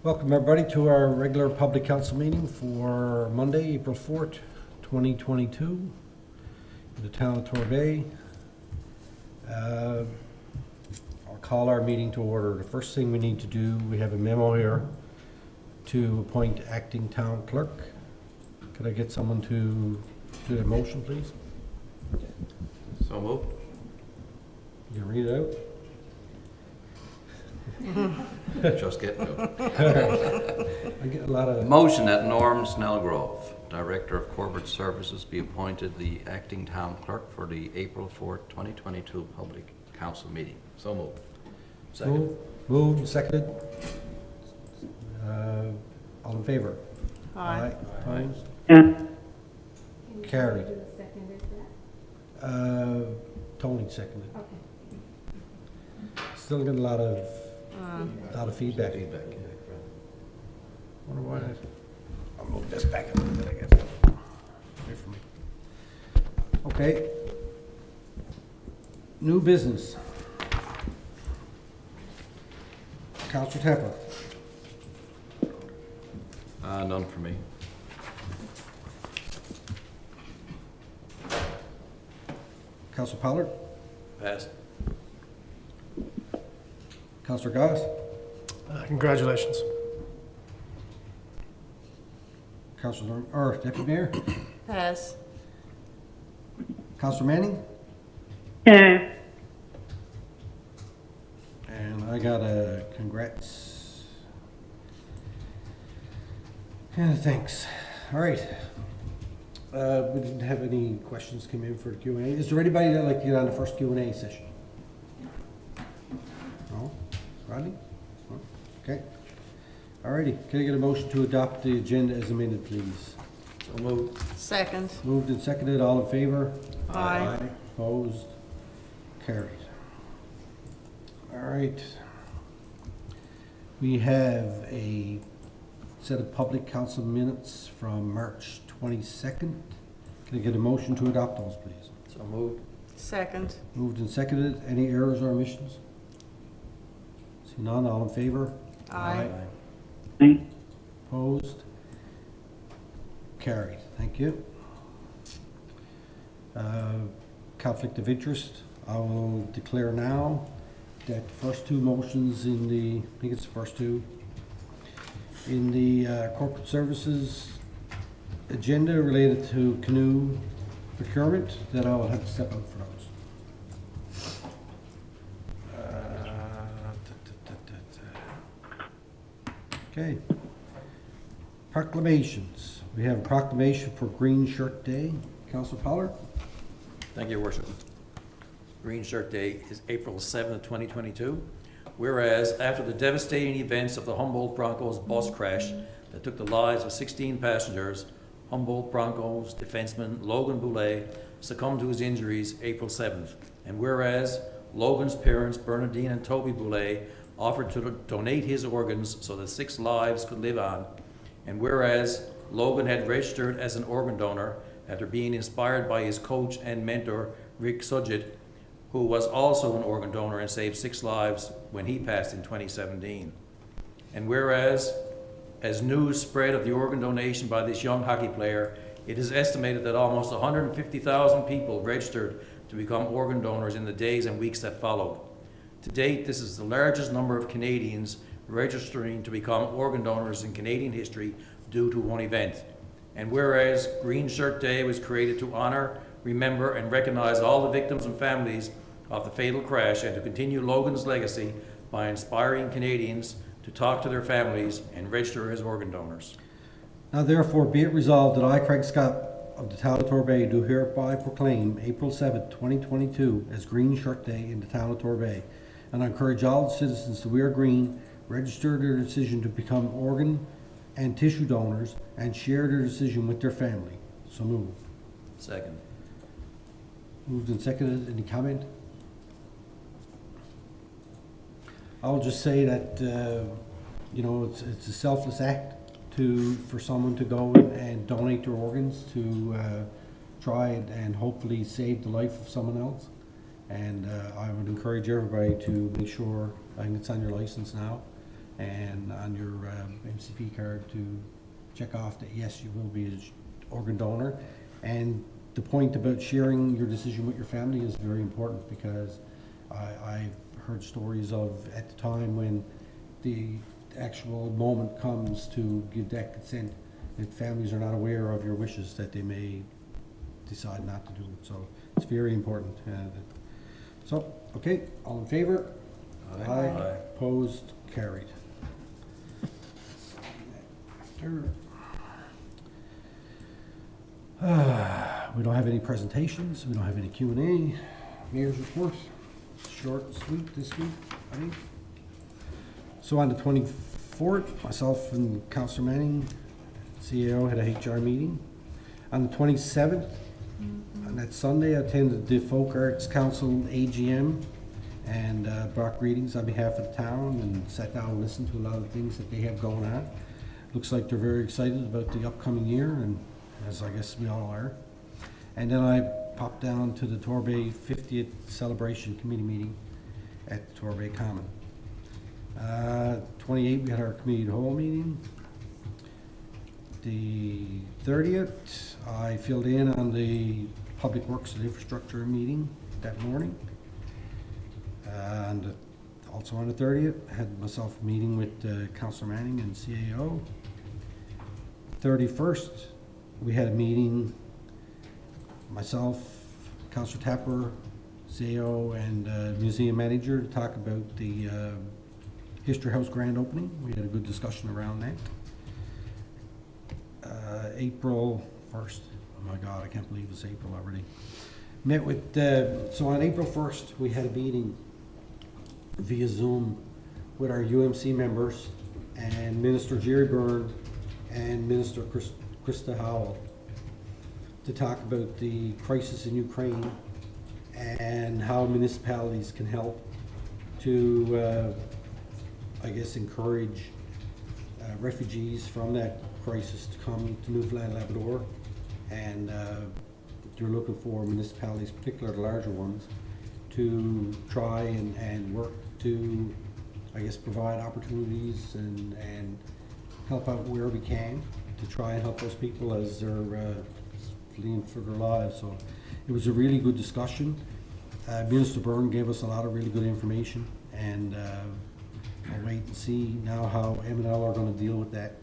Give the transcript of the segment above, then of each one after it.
Welcome everybody to our regular public council meeting for Monday, April 4th, 2022 in the town of Torbay. I'll call our meeting to order. The first thing we need to do, we have a memo here to appoint acting town clerk. Could I get someone to do the motion, please? So moved. You read it out? Just getting to I get a lot it. of, Motion that Norm Snellgrove, Director of Corporate Services, be appointed the acting town clerk for the April 4th, 2022 public council meeting. So moved. Second. moved and seconded. All in favor? Aye. Opposed? Yeah. Carried. Can you do a second as that? Tony seconded. Okay. Still getting a lot of feedback. Wonder why. I'll move this back a little bit, I guess. Away from me. Okay. New business. Councilor Tepper. None for me. Councilor Pollard. Pass. Councilor Goss. Congratulations. Councilor, or Deputy Mayor. Pass. Councilor Manning. Yeah. And I got a congrats. Yeah, thanks. All right. We didn't have any questions come in for the Q&A. Is there anybody that'd like to get on the first Q&A session? No? Rodney? No? Okay. All righty. Can I get a motion to adopt the agenda as amended, please? So moved. Second. Moved and seconded. All in favor? Aye. Opposed? Carried. All right. We have a set of public council minutes from March 22nd. Can I get a motion to adopt those, please? So moved. Second. Moved and seconded. Any errors or omissions? See none. All in favor? Aye. Opposed? Carried. Thank you. Conflict of interest. I will declare now that the first two motions in the, I think it's the first two, in the corporate services agenda related to canoe procurement, that I will have to step out for those. Okay. Proclamations. We have a proclamation for Green Shirt Day. Councilor Pollard? Thank you, Your Worship. Green Shirt Day is April 7th, 2022. Whereas after the devastating events of the Humboldt Broncos bus crash that took the lives of 16 passengers, Humboldt Broncos defenseman Logan Boulay succumbed to his injuries April 7th. And whereas Logan's parents, Bernadine and Toby Boulay, offered to donate his organs so that 6 lives could live on. And whereas Logan had registered as an organ donor after being inspired by his coach and mentor, Rick Sudgett, who was also an organ donor and saved 6 lives when he passed in 2017. And whereas, as news spread of the organ donation by this young hockey player, it is estimated that almost 150,000 people registered to become organ donors in the days and weeks that followed. To date, this is the largest number of Canadians registering to become organ donors in Canadian history due to one event. And whereas Green Shirt Day was created to honor, remember, and recognize all the victims and families of the fatal crash, and to continue Logan's legacy by inspiring Canadians to talk to their families and register as organ donors. Now therefore be it resolved that I, Craig Scott of the town of Torbay, do hereby proclaim April 7th, 2022 as Green Shirt Day in the town of Torbay, and I encourage all citizens to wear green, register their decision to become organ and tissue donors, and share their decision with their family. So moved. Second. Moved and seconded. Any comment? I'll just say that, you know, it's a selfless act for someone to go and donate their organs to try and hopefully save the life of someone else. And I would encourage everybody to make sure, I think it's on your license now, and on your MCP card to check off that, yes, you will be an organ donor. And the point about sharing your decision with your family is very important, because I've heard stories of, at the time when the actual moment comes to give that consent, that families are not aware of your wishes, that they may decide not to do it. So it's very important. So, okay, all in favor? Aye. Opposed, carried. After. We don't have any presentations, we don't have any Q&A. Mayor's report, short and sweet this week, I think. So on the 24th, myself and Councillor Manning, CAO, had a HR meeting. On the 27th, on that Sunday, I attended the Folk Arts Council AGM and brought greetings on behalf of the town, and sat down and listened to a lot of things that they have going on. Looks like they're very excited about the upcoming year, and as I guess we all are. And then I popped down to the Torbay 50th Celebration Committee meeting at the Torbay Common. 28th, we had our committee of the whole meeting. The 30th, I filled in on the Public Works and Infrastructure meeting that morning. And also on the 30th, I had myself a meeting with Councillor Manning and CAO. 31st, we had a meeting, myself, Councillor Tapper, CAO, and museum manager, to talk about the History House grand opening. We had a good discussion around that. April 1st, oh my God, I can't believe it's April already. Met with, so on April 1st, we had a meeting via Zoom with our UMC members and Minister Jerry Byrne and Minister Krista Howell to talk about the crisis in Ukraine and how municipalities can help to, I guess, encourage refugees from that crisis to come to Newfoundland, Labrador. And they're looking for municipalities, particularly the larger ones, to try and work to, I guess, provide opportunities and help out where we can to try and help those people as they're fleeing for their lives. So it was a really good discussion. Minister Byrne gave us a lot of really good information, and I'll wait and see now how M&L are going to deal with that.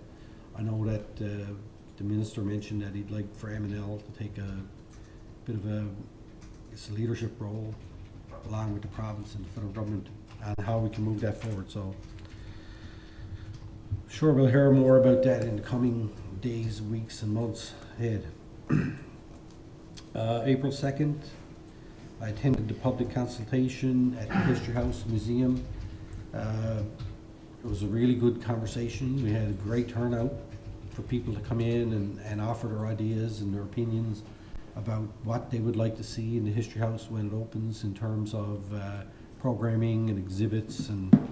I know that the minister mentioned that he'd like for M&L to take a bit of a leadership role along with the province and the federal government on how we can move that forward. So sure, we'll hear more about that in the coming days, weeks, and months ahead. April 2nd, I attended the public consultation at the History House Museum. It was a really good conversation. We had a great turnout for people to come in and offer their ideas and their opinions about what they would like to see in the History House when it opens, in terms of programming and exhibits and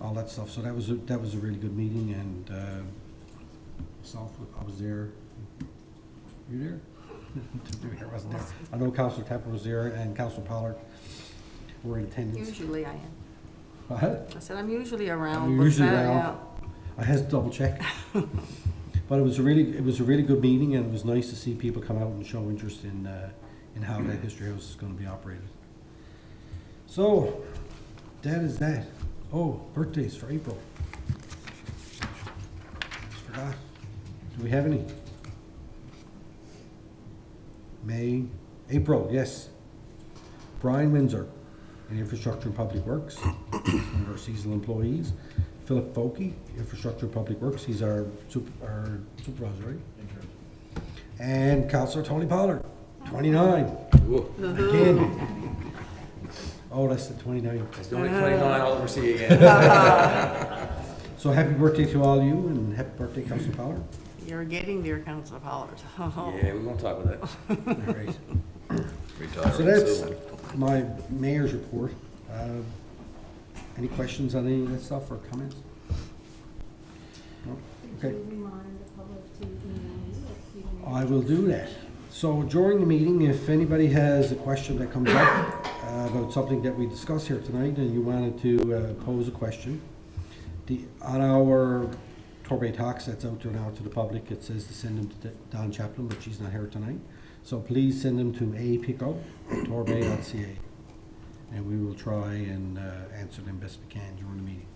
all that stuff. So that was a really good meeting, and myself, I was there. Were you there? I wasn't there. I know Councillor Tapper was there, and Councillor Pollard were in attendance. Usually I am. What? I said I'm usually around. You're but usually Saturday, around. I had to double check. But it was a really good meeting, and it was nice to see people come out and show interest in how that History House is going to be operated. So that is that. Oh, birthdays for April. Just forgot. Do we have any? May, April, yes. Brian Windsor in Infrastructure and Public Works, one of our seasonal employees. Philip Folke, Infrastructure and Public Works, he's our supervisor, right? And Councillor Tony Pollard, 29. Again. Oh, that's the 29. It's the only 29 I'll ever see again. So happy birthday to all you, and happy birthday, Councillor Pollard. You're getting there, Councillor Pollard. Yeah, we won't talk about that. All right. Retiring So that's soon. my mayor's report. Any questions on any of that stuff or comments? No? Could Okay. you remind the public to email you if you need? I will do that. So during the meeting, if anybody has a question that comes up about something that we discussed here tonight and you wanted to pose a question, On our Torbay Talks that's out there now to the public, it says to send them to Don Chaplin, but she's not here tonight. So please send them to apico@torbay.ca, and we will try and answer them best we can during the meeting.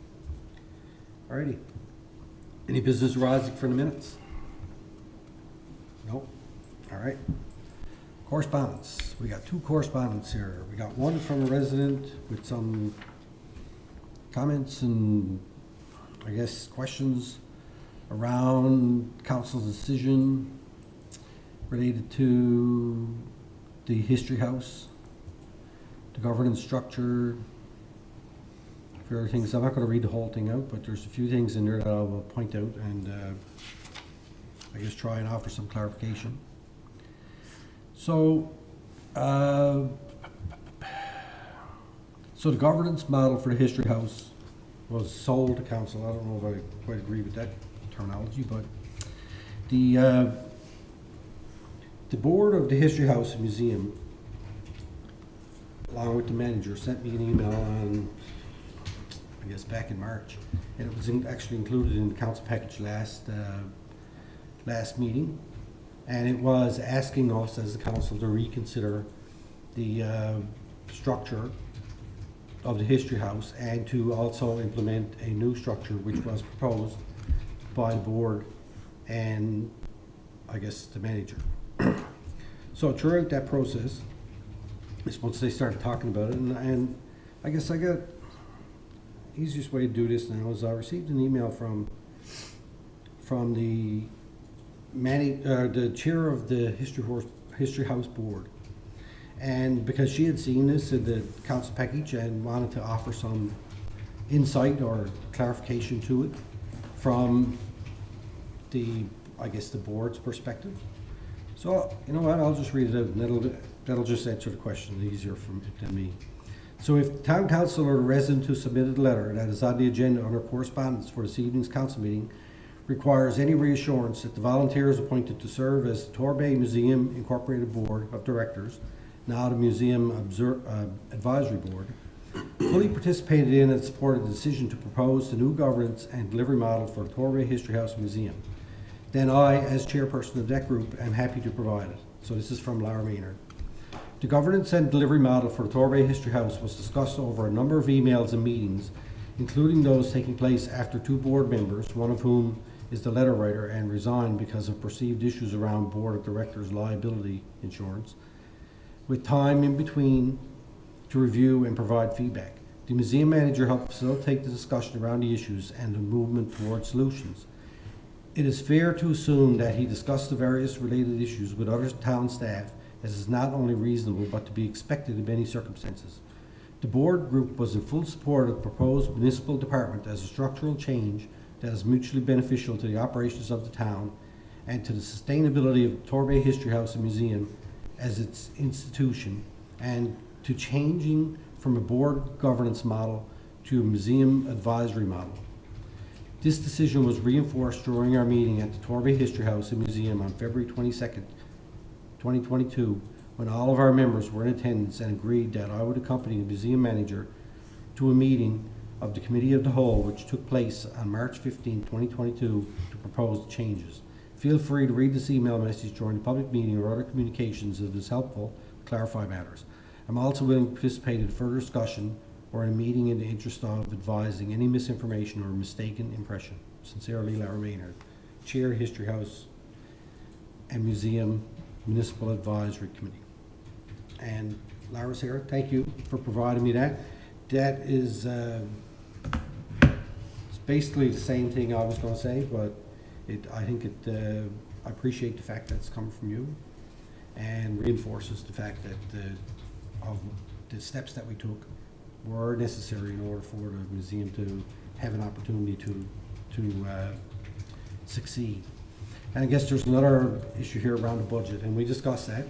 Alrighty. Any business arising for the minutes? Nope. All right. Correspondence. We got 2 correspondence here. We got one from a resident with some comments and, I guess, questions around council's decision related to the History House, the governance structure, a few other things. I'm not going to read the whole thing out, but there's a few things in there that I will point out and I guess try and offer some clarification. So, the governance model for the History House was sold to council. I don't know if I quite agree with that terminology, but the board of the History House and Museum, along with the manager, sent me an email on, I guess, back in March, and it was actually included in the council package last meeting, and it was asking us as a council to reconsider the structure of the History House and to also implement a new structure which was proposed by the board and I guess the manager. So throughout that process, once they started talking about it, and I guess I got easiest way to do this now is I received an email from the the chair of the History House board, and because she had seen this in the council package and wanted to offer some insight or clarification to it from the, I guess, the board's perspective. So, you know what, I'll just read it out and that'll just answer the question easier than me. So if town council or the resident who submitted a letter that is on the agenda under correspondence for this evening's council meeting requires any reassurance that the volunteers appointed to serve as the Torbay Museum Incorporated Board of Directors, now the Museum Advisory Board, fully participated in and supported the decision to propose the new governance and delivery model for the Torbay History House Museum, then I, as chairperson of that group, am happy to provide it. So this is from Laura Maynard. The governance and delivery model for the Torbay History House was discussed over a number of emails and meetings, including those taking place after 2 board members, one of whom is the letter writer and resigned because of perceived issues around board of directors liability insurance, with time in between to review and provide feedback. The museum manager helped facilitate the discussion around the issues and the movement towards solutions. It is fair to assume that he discussed the various related issues with other town staff, as is not only reasonable but to be expected in many circumstances. The board group was in full support of the proposed municipal department as a structural change that is mutually beneficial to the operations of the town and to the sustainability of the Torbay History House and Museum as its institution, and to changing from a board governance model to a museum advisory model. This decision was reinforced during our meeting at the Torbay History House and Museum on February 22nd, 2022, when all of our members were in attendance and agreed that I would accompany the museum manager to a meeting of the Committee of the Whole, which took place on March 15, 2022, to propose the changes. Feel free to read this email message during the public meeting or other communications if it is helpful to clarify matters. I'm also willing to participate in further discussion or in a meeting in the interest of advising any misinformation or mistaken impression. Sincerely, Laura Maynard, Chair, History House and Museum Municipal Advisory Committee. And Laura's here. Thank you for providing me that. That is it's basically the same thing I was going to say, but I think I appreciate the fact that it's coming from you and reinforces the fact that of the steps that we took were necessary in order for the museum to have an opportunity to succeed. And I guess there's another issue here around the budget, and we discussed that.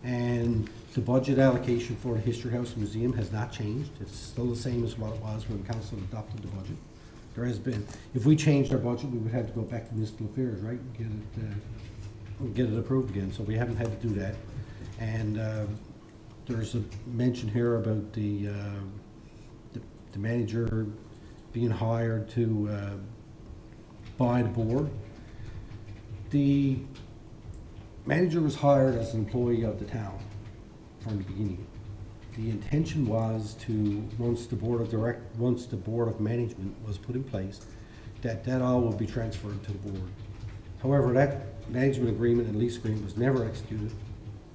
And the budget allocation for the History House Museum has not changed. It's still the same as what it was when council adopted the budget. There has been, if we changed our budget, we would have to go back to municipal affairs, right? And get it approved again. So we haven't had to do that. And there's a mention here about the manager being hired to by the board. The manager was hired as an employee of the town from the beginning. The intention was to, once the board of management was put in place, that all will be transferred to the board. However, that management agreement and lease agreement was never executed,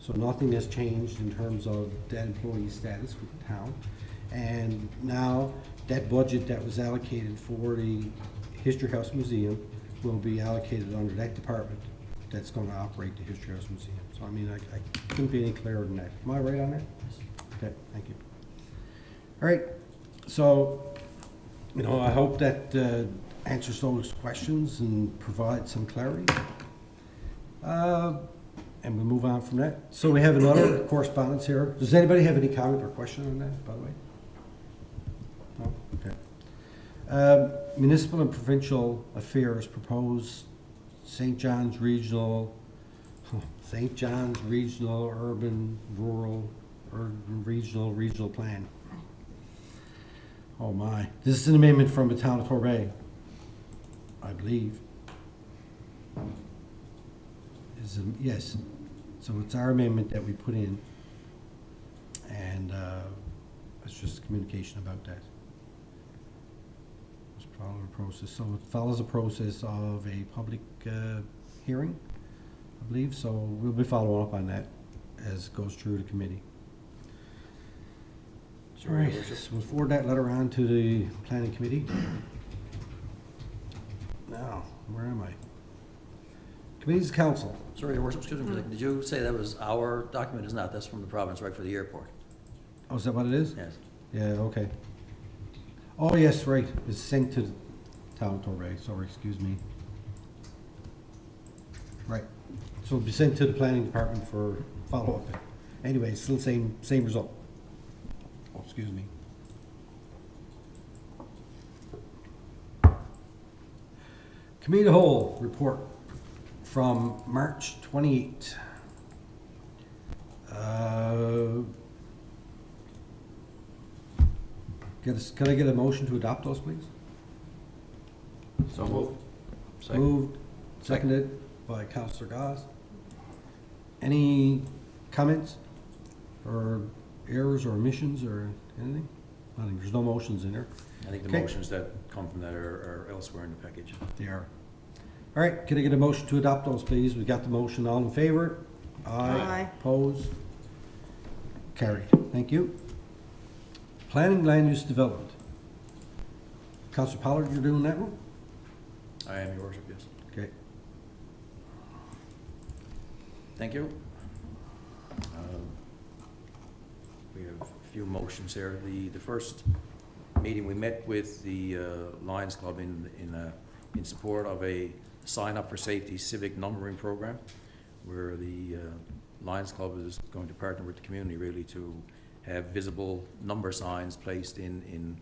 so nothing has changed in terms of that employee status with the town. And now, that budget that was allocated for the History House Museum will be allocated under that department that's gonna operate the History House Museum. So I mean, I couldn't be any clearer than that. Am I right on that? Okay, thank you. All right, so, you know, I hope that answers those questions and provides some clarity. And we'll move on from that. So we have another correspondence here. Does anybody have any comment or question on that, by the way? No? Okay. Municipal and provincial affairs propose St. John's Regional Urban Regional Plan. Oh my, this is an amendment from the town of Torbay, I believe. Yes, so it's our amendment that we put in, and it's just communication about that. It's following a process, so it follows a process of a public hearing, I believe, so we'll be following up on that as it goes through the committee. All right, so we'll forward that letter on to the planning committee. Now, where am I? Committees of council. Sorry, Your Worship, excuse me, did you say that was our document? It's not, that's from the province, right, for the airport? Oh, is that what it is? Yes. Yeah, okay. Oh, yes, right, it's sent to the town of Torbay, sorry, excuse me. Right, so it'll be sent to the planning department for follow-up. Anyway, it's still same result. Oh, excuse me. Committee of the Whole report from March 28. Can I get a motion to adopt those, please? So moved. Second. Moved, seconded by Councillor Goss. Any comments or errors or omissions or anything? Nothing, there's no motions in there. I think the Okay. motions that come from that are elsewhere in the package. They are. All right, can I get a motion to adopt those, please? We got the motion, all in favor? Aye. Opposed? Carried, thank you. Planning land use development. Councillor Pollard, you're doing that one? I am, Your Worship, yes. Okay. Thank you. We have a few motions here. The first meeting, we met with the Lions Club in support of a Sign Up for Safety civic numbering program, where the Lions Club is going to partner with the community really to have visible number signs placed in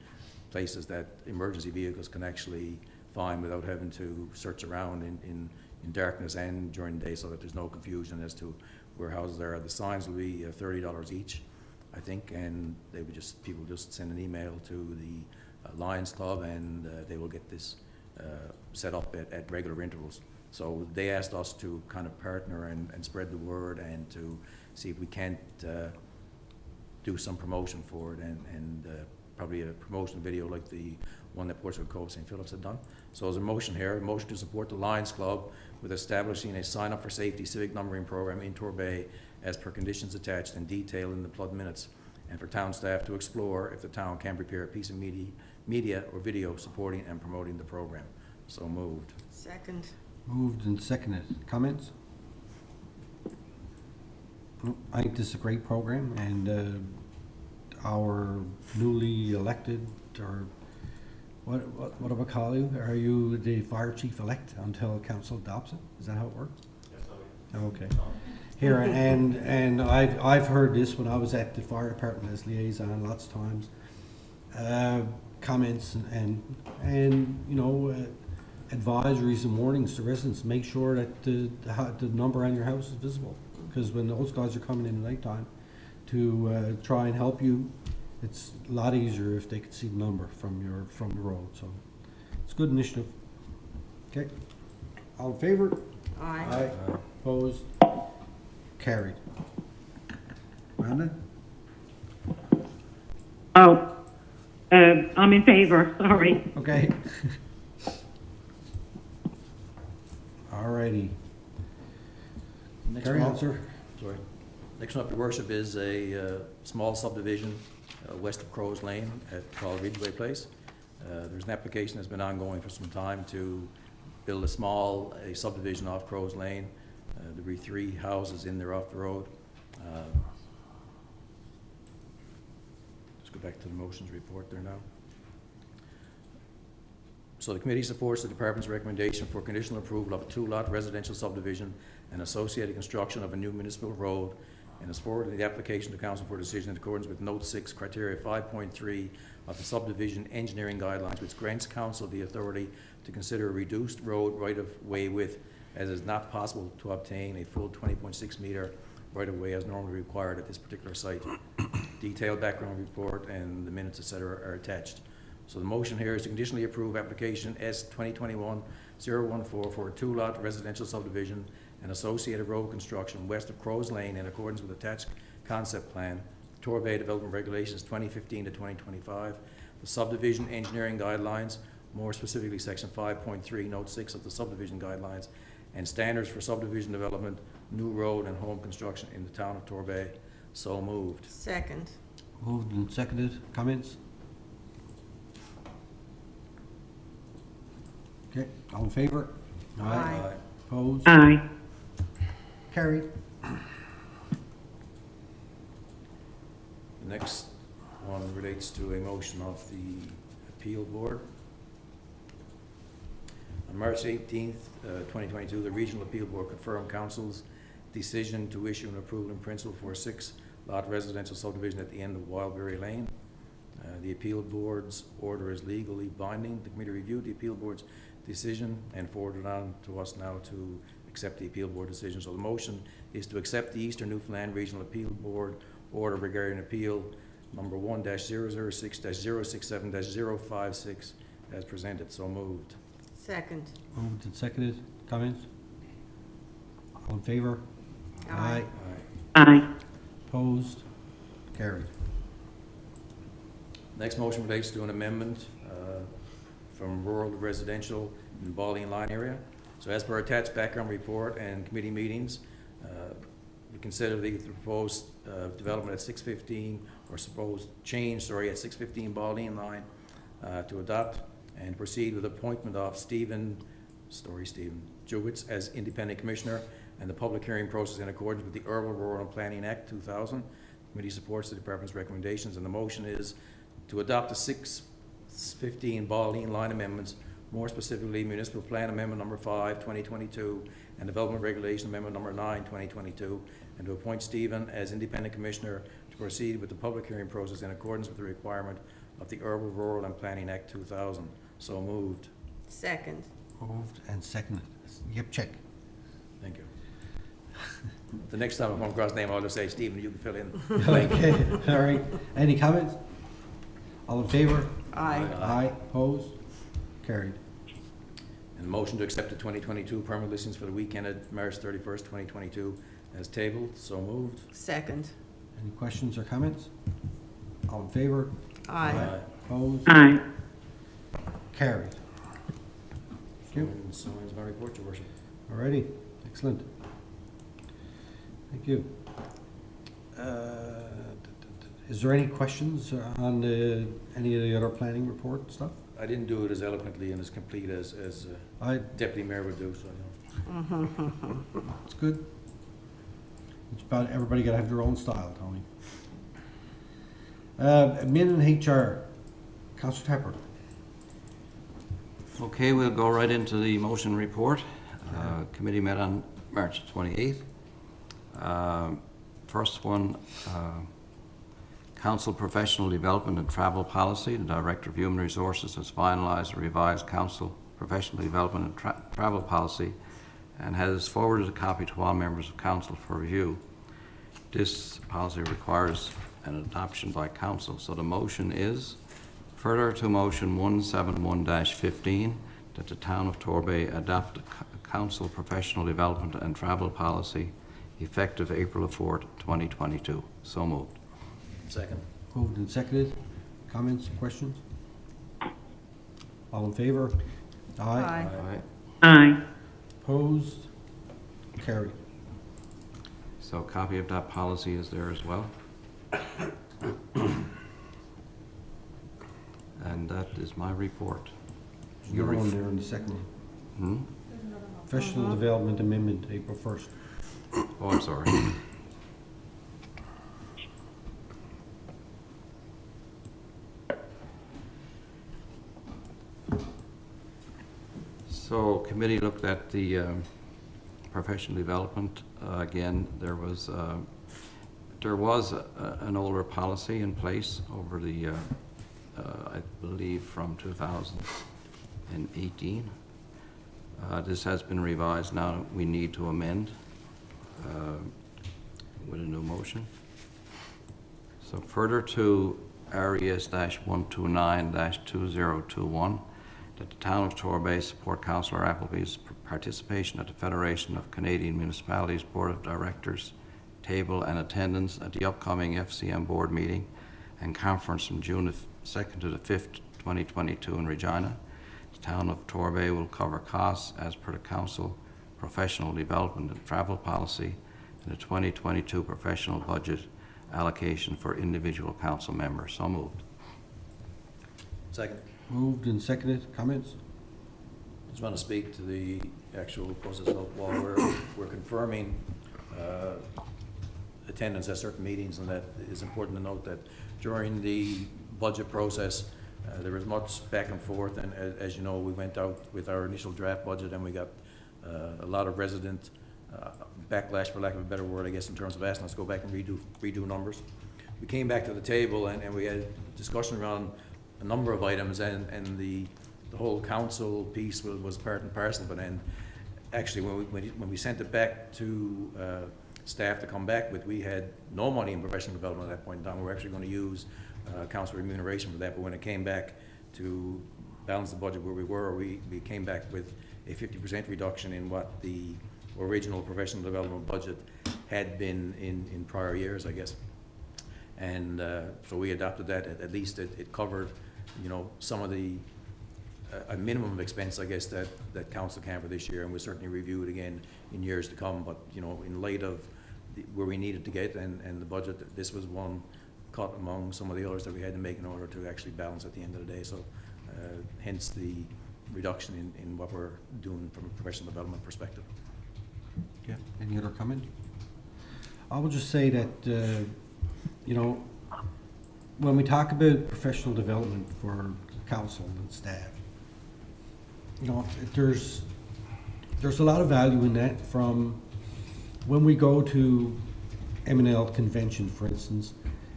places that emergency vehicles can actually find without having to search around in darkness and during the day, so that there's no confusion as to where houses are. The signs will be $30 each, I think, and they would people just send an email to the Lions Club, and they will get this set up at regular intervals. So they asked us to kind of partner and spread the word and to see if we can't do some promotion for it, and probably a promotion video like the one that Portugal Cove St. Philip's had done. So there's a motion here, a motion to support the Lions Club with establishing a Sign Up for Safety civic numbering program in Torbay as per conditions attached and detailed in the PLUD minutes, and for town staff to explore if the town can prepare a piece of media or video supporting and promoting the program. So moved. Second. Moved and seconded. Comments? I think this is a great program, and our newly elected, or what do I call you? Are you the fire chief-elect until council adopts it? Is that how it works? Yes, okay. Here, and I've heard this when I was at the fire department as liaison lots of times. Comments and you know, advisories and warnings to residents. Make sure that the number on your house is visible, because when those guys are coming in at nighttime to try and help you It's a lot easier if they could see the number from the road, so it's a good initiative. Okay, all in favor? Aye. Opposed? Carried. Amanda? Oh, I'm in favor, sorry. Okay. All righty. Next Carry one- on, sir. Sorry. Next one up, Your Worship, is a small subdivision west of Crow's Lane at Paul Ridgeway Place. There's an application that's been ongoing for some time to build a subdivision off Crow's Lane. There'll be 3 houses in there off the road. Let's go back to the motions report there now. So the committee supports the department's recommendation for conditional approval of a 2-lot residential subdivision and associated construction of a new municipal road, and has forwarded the application to council for decision in accordance with Note 6, Criteria 5.3 of the subdivision engineering guidelines, which grants council the authority to consider a reduced road right-of-way width, as is not possible to obtain a full 20.6 meter right-of-way as normally required at this particular site. Detailed background report and the minutes, et cetera, are attached. So the motion here is to conditionally approve application S 2021-014 for a 2-lot residential subdivision and associated road construction west of Crow's Lane in accordance with attached concept plan, Torbay Development Regulations 2015 to 2025, the subdivision engineering guidelines, more specifically section 5.3, note 6 of the subdivision guidelines, and standards for subdivision development, new road and home construction in the town of Torbay. So moved. Second. Moved and seconded. Comments? Okay, all in favor? Aye. Opposed? Aye. Carried. The next one relates to a motion of the appeal board. On March 18th, 2022, the Regional Appeal Board confirmed council's decision to issue an approval in principle for a 6-lot residential subdivision at the end of Wildberry Lane. The appeal board's order is legally binding. The committee reviewed the appeal board's decision and forwarded on to us now to accept the appeal board decision. So the motion is to accept the Eastern Newfoundland Regional Appeal Board order regarding appeal number 1-006-067-056 as presented. So moved. Second. Moved and seconded. Comments? All in favor? Aye. Aye. Opposed? Carried. Next motion relates to an amendment from rural to residential in the Balding Line area. So as per attached background report and committee meetings, we consider the proposed development at 615, or supposed change, at 615 Balding Line to adopt and proceed with appointment of Stephen Jewitz as independent commissioner and the public hearing process in accordance with the Urban Rural and Planning Act 2000. The committee supports the department's recommendations, and the motion is to adopt the 615 Balding Line amendments, more specifically Municipal Plan Amendment Number 5, 2022, and Development Regulation Amendment Number 9, 2022, and to appoint Stephen as independent commissioner to proceed with the public hearing process in accordance with the requirement of the Urban Rural and Planning Act 2000. So moved. Second. Moved and seconded. Yep, check. Thank you. The next time I come across the name, I'll just say, Stephen, you can fill in. Okay, all right. Any comments? All in favor? Aye. Aye. Opposed? Carried. And motion to accept the 2022 permit listings for the week ended March 31st, 2022 as tabled. So moved. Second. Any questions or comments? All in favor? Aye. Opposed? Aye. Carried. Thank you. So ends my report, Your Worship. All righty. Excellent. Thank you. Is there any questions on any of the other planning report stuff? I didn't do it as eloquently and as complete as I, Deputy Mayor would do, so, it's good. It's about, everybody gotta have their own style, Tony. Admin and HR, Councillor Tapper. Okay, we'll go right into the motion report. Committee met on March 28th. First one, Council Professional Development and Travel Policy. The Director of Human Resources has finalized a revised Council Professional Development and Travel Policy and has forwarded a copy to all members of Council for review. This policy requires and adoption by council. So the motion is, further to motion 171-15, that the town of Torbay adopt a council professional development and travel policy effective April 4th, 2022. So moved. Second. Moved and seconded. Comments, questions? All in favor? Aye. Aye. Aye. Opposed? Carried. So a copy of that policy is there as well. And that is my report. There's another one there in the second one. Hmm? There's another one. Professional Development Amendment, April 1st. Oh, I'm sorry. So committee looked at the professional development. Again, there was an older policy in place over the, I believe, from 2018. This has been revised now. We need to amend with a new motion. So further to Arias-129-2021, that the town of Torbay support Councillor Appleby's participation at the Federation of Canadian Municipalities Board of Directors table and attendance at the upcoming FCM board meeting and conference from June 2nd to the 5th, 2022 in Regina. The town of Torbay will cover costs as per the council professional development and travel policy and the 2022 professional budget allocation for individual council members. So moved. Second. Moved and seconded. Comments? Just want to speak to the actual process of while we're confirming attendance at certain meetings, and that is important to note that during the budget process, there was much back and forth, and as you know, we went out with our initial draft budget and we got a lot of resident backlash, for lack of a better word, I guess, in terms of asking us to go back and redo numbers. We came back to the table and we had discussion around a number of items, and the whole council piece was part and parcel. But then, actually, when we sent it back to staff to come back with, we had no money in professional development at that point in time. We were actually going to use council remuneration for that. But when it came back to balance the budget where we were, we came back with a 50% reduction in what the original professional development budget had been in prior years, I guess. And so we adopted that. At least it covered, you know, some of the a minimum of expense, I guess, that council can for this year, and we'll certainly review it again in years to come. But, you know, in light of where we needed to get and the budget, this was one cut among some of the others that we had to make in order to actually balance at the end of the day. So hence the reduction in what we're doing from a professional development perspective. Yeah. Any other comment? I will just say that, you know, when we talk about professional development for council and staff, you know, there's a lot of value in that. From when we go to M&L convention, for instance,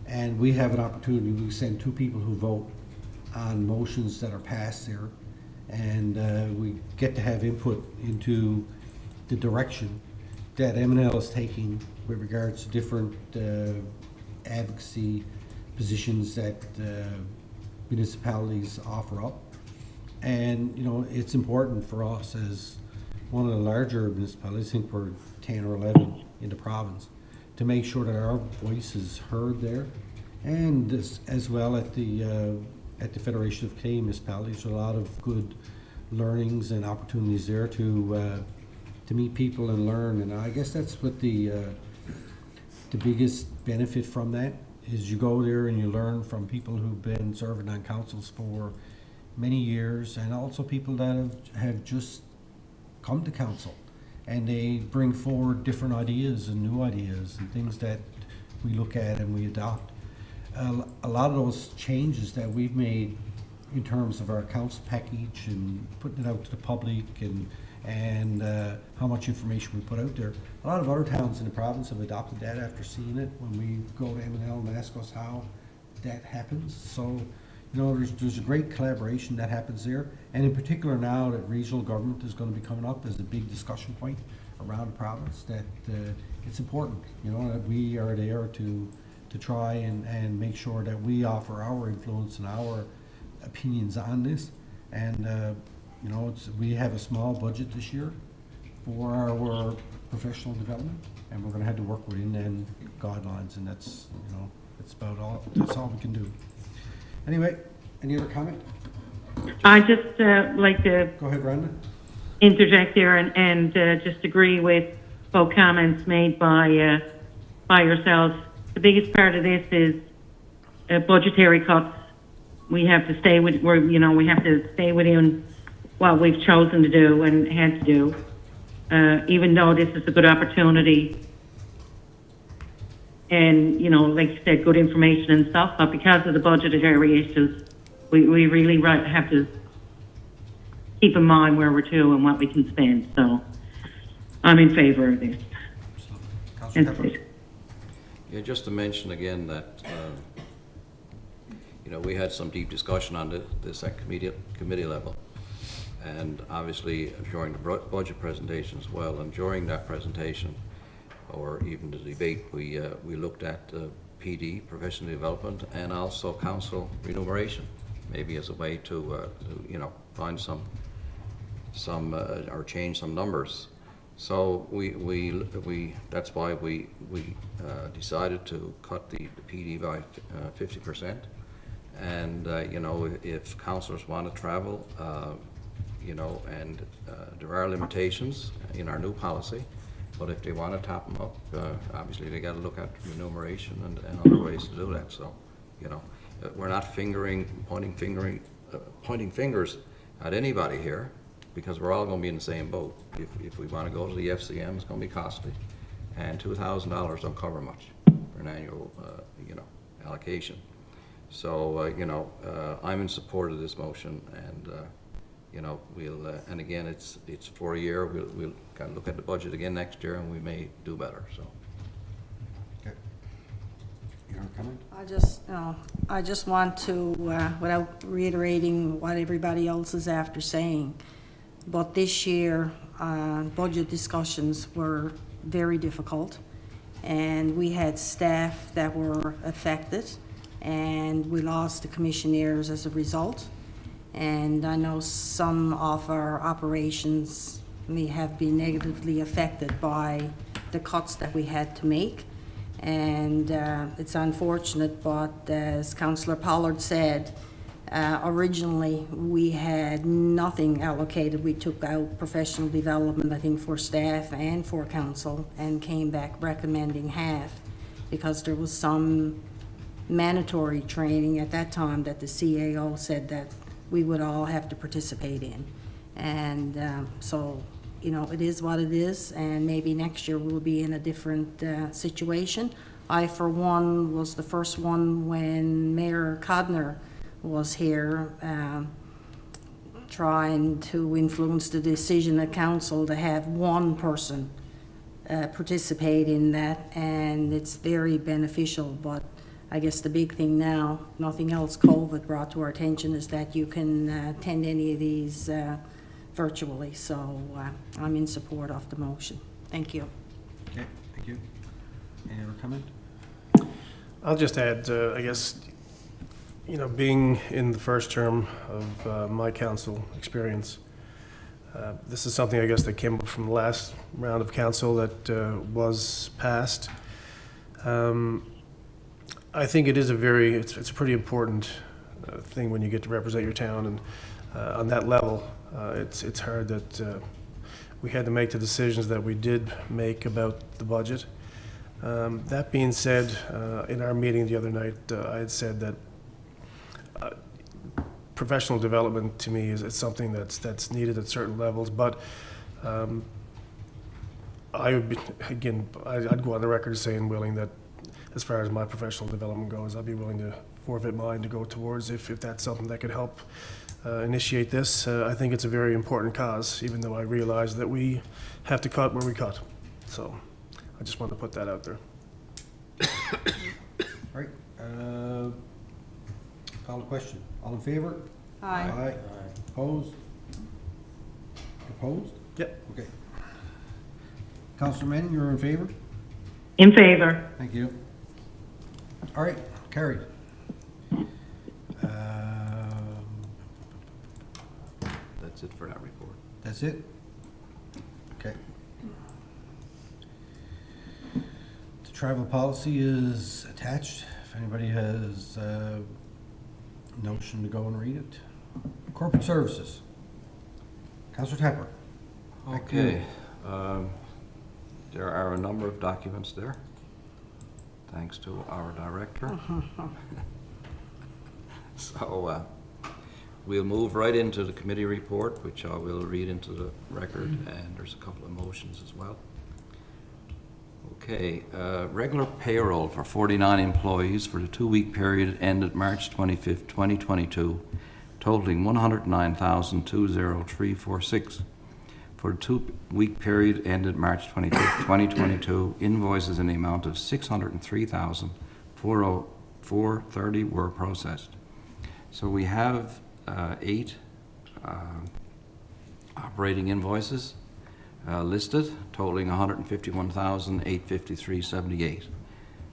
and we have an opportunity, we send two people who vote on motions that are passed there, and we get to have input into the direction that M&L is taking with regards to different advocacy positions that municipalities offer up. And, you know, it's important for us as one of the larger municipalities, I think we're 10 or 11 in the province, to make sure that our voice is heard there. And this, as well at the Federation of Canadian Municipalities, a lot of good learnings and opportunities there to meet people and learn. And I guess that's what the biggest benefit from that is. You go there and you learn from people who've been serving on councils for many years, and also people that have just come to council, and they bring forward different ideas and new ideas and things that we look at and we adopt. A lot of those changes that we've made in terms of our council package and putting it out to the public and how much information we put out there, a lot of other towns in the province have adopted that after seeing it when we go to M&L and ask us how that happens. So, you know, there's a great collaboration that happens there, and in particular now that regional government is going to be coming up as a big discussion point around the province, that it's important, you know, that we are there to to try and make sure that we offer our influence and our opinions on this. And, you know, we have a small budget this year for our professional development, and we're gonna have to work within them guidelines, and that's, you know, that's all we can do. Anyway, any other comment? I just like to Go ahead, Brenda. interject there and just agree with both comments made by yourselves. The biggest part of this is budgetary cuts. We have to stay with, we have to stay within what we've chosen to do and had to do. Even though this is a good opportunity and, you know, like you said, good information and stuff, but because of the budgetary issues, we really have to keep in mind where we're to and what we can spend. So I'm in favor of this. Councillor That's Pepper. it. Yeah, just to mention again that, you know, we had some deep discussion on this at committee level. And obviously during the budget presentation as well, and during that presentation, or even the debate, we looked at PD, professional development, and also council remuneration, maybe as a way to you know, find some or change some numbers. So that's why we decided to cut the PD by 50%. And you know, if councillors want to travel, you know, and there are limitations in our new policy, but if they want to top them up, obviously they got to look at remuneration and other ways to do that. So, you know, we're not pointing fingers at anybody here, because we're all going to be in the same boat. If we want to go to the FCM, it's going to be costly, and $2,000 don't cover much for an annual, you know, allocation. So, you know, I'm in support of this motion, and you know, we'll, and again, it's for a year. We'll kind of look at the budget again next year, and we may do better. So. Okay. Your comment? I just want to, without reiterating what everybody else is after saying, but this year, budget discussions were very difficult, and we had staff that were affected, and we lost the commissionaires as a result. And I know some of our operations may have been negatively affected by the cuts that we had to make. And it's unfortunate, but as Councillor Pollard said, originally we had nothing allocated. We took out professional development, I think, for staff and for council, and came back recommending half, because there was some mandatory training at that time that the CAO said that we would all have to participate in. And so, you know, it is what it is, and maybe next year we'll be in a different situation. I, for one, was the first one when Mayor Codner was here trying to influence the decision at council to have one person participate in that, and it's very beneficial. But I guess the big thing now, nothing else COVID brought to our attention, is that you can attend any of these virtually. So I'm in support of the motion. Thank you. Okay, thank you. Any other comment? I'll just add, I guess, you know, being in the first term of my council experience, this is something, I guess, that came up from the last round of council that was passed. I think it is it's a pretty important thing when you get to represent your town, and on that level, it's hard that we had to make the decisions that we did make about the budget. That being said, in our meeting the other night, I had said that professional development to me is something that's needed at certain levels, but I would be, again, I'd go on the record saying willing that as far as my professional development goes, I'd be willing to forfeit mine to go towards if that's something that could help initiate this. I think it's a very important cause, even though I realize that we have to cut where we cut. So I just wanted to put that out there. All right, call the question. All in favor? Aye. Opposed? Opposed? Yep. Okay. Councillor Manning, you're in favor? In favor. Thank you. All right, carried. That's it for that report. That's it? Okay. The travel policy is attached. If anybody has a notion to go and read it. Corporate services. Counselor Tapper. Back to you. Okay. There are a number of documents there, thanks to our director. So we'll move right into the committee report, which I will read into the record, and there's a couple of motions as well. Okay, regular payroll for 49 employees for the 2-week period ended March 25th, 2022, totaling $109,20346. For the 2-week period ended March 25th, 2022, invoices in the amount of $603,430 were processed. So we have 8 operating invoices listed, totaling $151,853.78.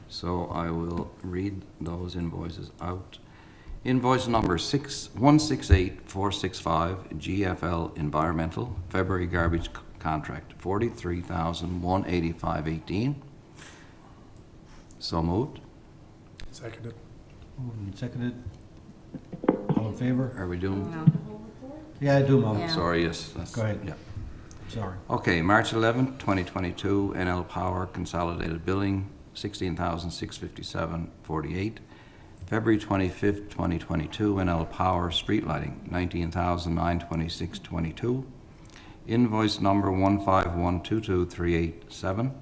So I will read those invoices out. Invoice number 168465, GFL Environmental, February garbage contract, $43,185.18. So moved. Seconded. Moved and seconded. All in favor? Are we doing? No. Yeah, I do, Mom. Yeah. Sorry, yes. Go ahead. Yeah. Sorry. Okay, March 11th, 2022, NL Power Consolidated Billing, $16,657.48. February 25th, 2022, NL Power Street Lighting, $19,926.22. Invoice number 151223887,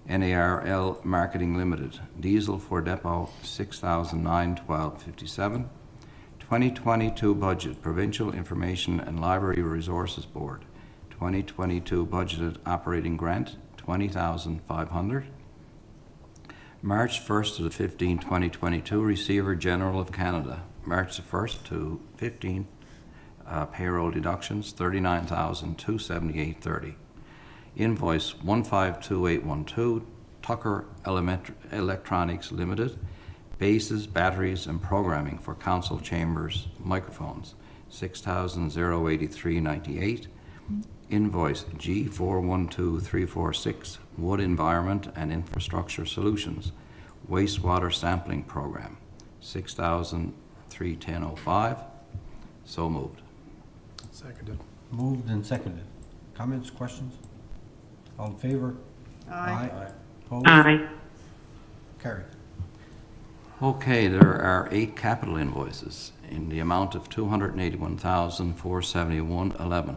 NARL Marketing Limited, Diesel for Depot, $6,912.57. 2022 Budget, Provincial Information and Library Resources Board, 2022 Budgeted Operating Grant, $20,500. March 1st to the 15th, 2022, Receiver General of Canada, March the 1st to 15th, payroll deductions, $39,278.30. Invoice 152812, Tucker Electronics Limited, bases, batteries, and programming for council chambers microphones, $6,083.98. Invoice G412346, Wood Environment and Infrastructure Solutions, wastewater sampling program, $6,310.05. So moved. Seconded. Moved and seconded. Comments, questions? All in favor? Aye. Opposed? Aye. Carried. Okay, there are 8 capital invoices in the amount of $281,471.11.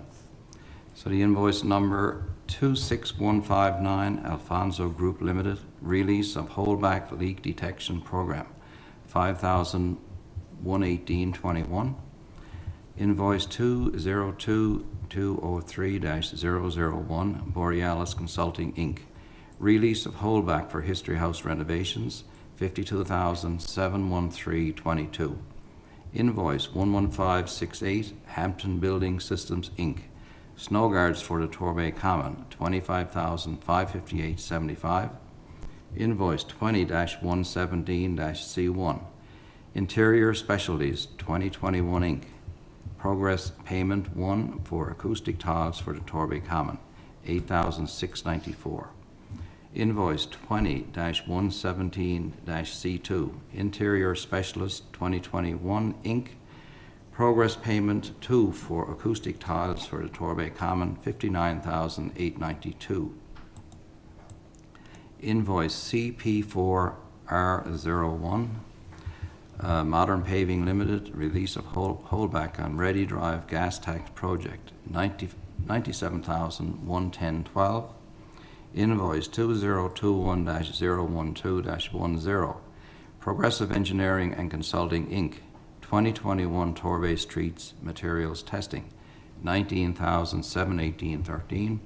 So the invoice number 26159, Alfonso Group Limited, release of holdback leak detection program, $5,118.21. Invoice 202203-001, Borealis Consulting Inc., release of holdback for History House renovations, $52,713.22. Invoice 11568, Hampton Building Systems Inc., snow guards for the Torbay Common, $25,558.75. Invoice 20-117-C1, Interior Specialties 2021 Inc., Progress Payment 1 for acoustic tiles for the Torbay Common, $8,694. Invoice 20-117-C2, Interior Specialist 2021 Inc., Progress Payment 2 for acoustic tiles for the Torbay Common, $59,892. Invoice CP4R01, Modern Paving Limited, release of holdback on Ready Drive Gas Tax Project, $97,110.12. Invoice 2021-012-10, Progressive Engineering and Consulting Inc., 2021 Torbay Streets Materials Testing, $19,718.13.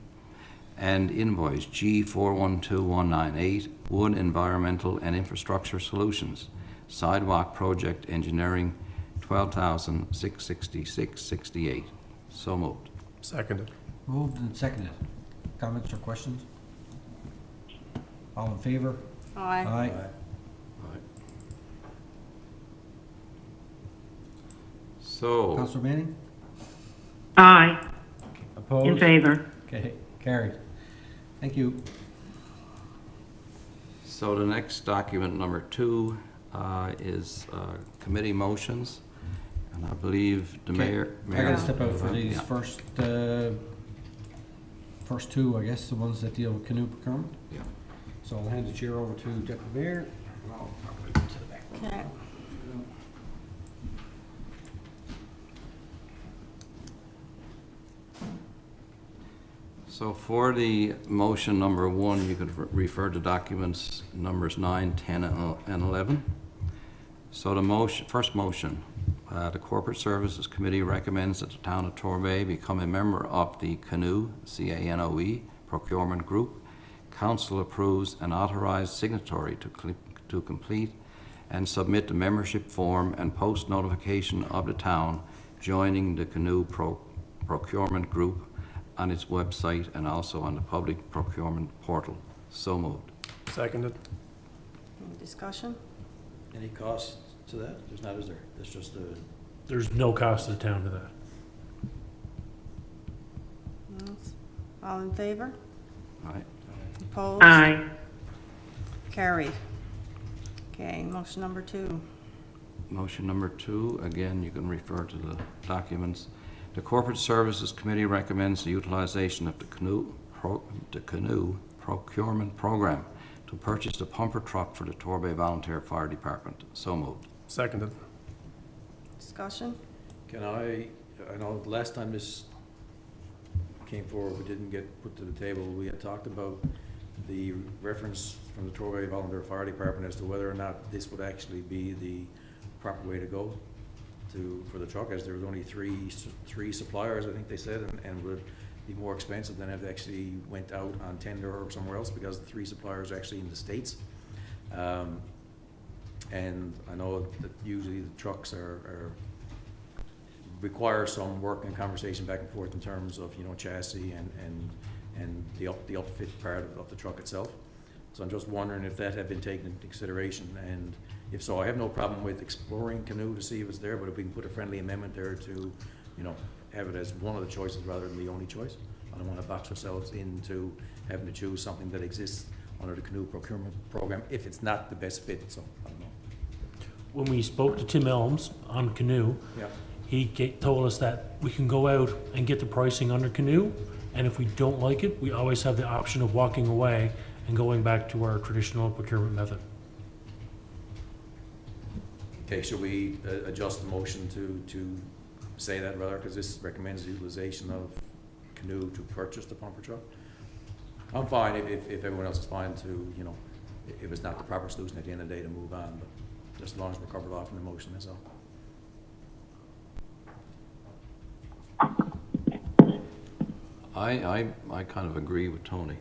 And invoice G412198, Wood Environmental and Infrastructure Solutions, Sidewalk Project Engineering, $12,666.68. So moved. Seconded. Moved and seconded. Comments or questions? All in favor? Aye. Aye. So, Counselor Manning? Aye. In Opposed? favor. Okay, carried. Thank you. so the next document, number 2, is committee motions. And I believe the mayor... I gotta step out for these Yeah. first two, I guess, the ones that deal with canoe procurement. Yeah. So I'll hand the chair over to Deputy Mayor. and I'll probably go to the back. Okay. So for the motion number 1, you could refer to documents numbers 9, 10, and 11. So the motion, first motion, the Corporate Services Committee recommends that the town of Torbay become a member of the CANOE, C-A-N-O-E, procurement group. Council approves an authorized signatory to complete and submit the membership form and post notification of the town joining the CANOE procurement group on its website and also on the public procurement portal. So moved. Seconded. Any discussion? Any cost to that? There's not, is there? That's just a, There's no cost to the town to that. All in favor? All right. Opposed? Aye. Carried. Okay, motion number 2. Motion number 2, again, you can refer to the documents. The Corporate Services Committee recommends the utilization of the CANOE procurement program to purchase the pumper truck for the Torbay Volunteer Fire Department. So moved. Seconded. Discussion? can I know the last time this came forward, we didn't get put to the table, we had talked about the reference from the Torbay Volunteer Fire Department as to whether or not this would actually be the proper way to go for the truck, as there was only three suppliers, I think they said, and would be more expensive than if they actually went out on tender or somewhere else, because the 3 suppliers are actually in the States. And I know that usually the trucks require some work and conversation back and forth in terms of, chassis and the upfit part of the truck itself. So I'm just wondering if that had been taken into consideration, and if so, I have no problem with exploring CANOE to see if it's there, but if we can put a friendly amendment there to, have it as one of the choices rather than the only choice. I don't want to box ourselves into having to choose something that exists under the CANOE procurement program if it's not the best fit, so I don't know. When we spoke to Tim Elms on CANOE, Yeah. he told us that we can go out and get the pricing under CANOE, and if we don't like it, we always have the option of walking away and going back to our traditional procurement method. Okay, should we adjust the motion to say that rather, because this recommends the utilization of CANOE to purchase the pumper truck? I'm fine if everyone else is fine to, if it's not the proper solution at the end of the day to move on, but just as long as we're covered off in the motion, that's all. I kind of agree with Tony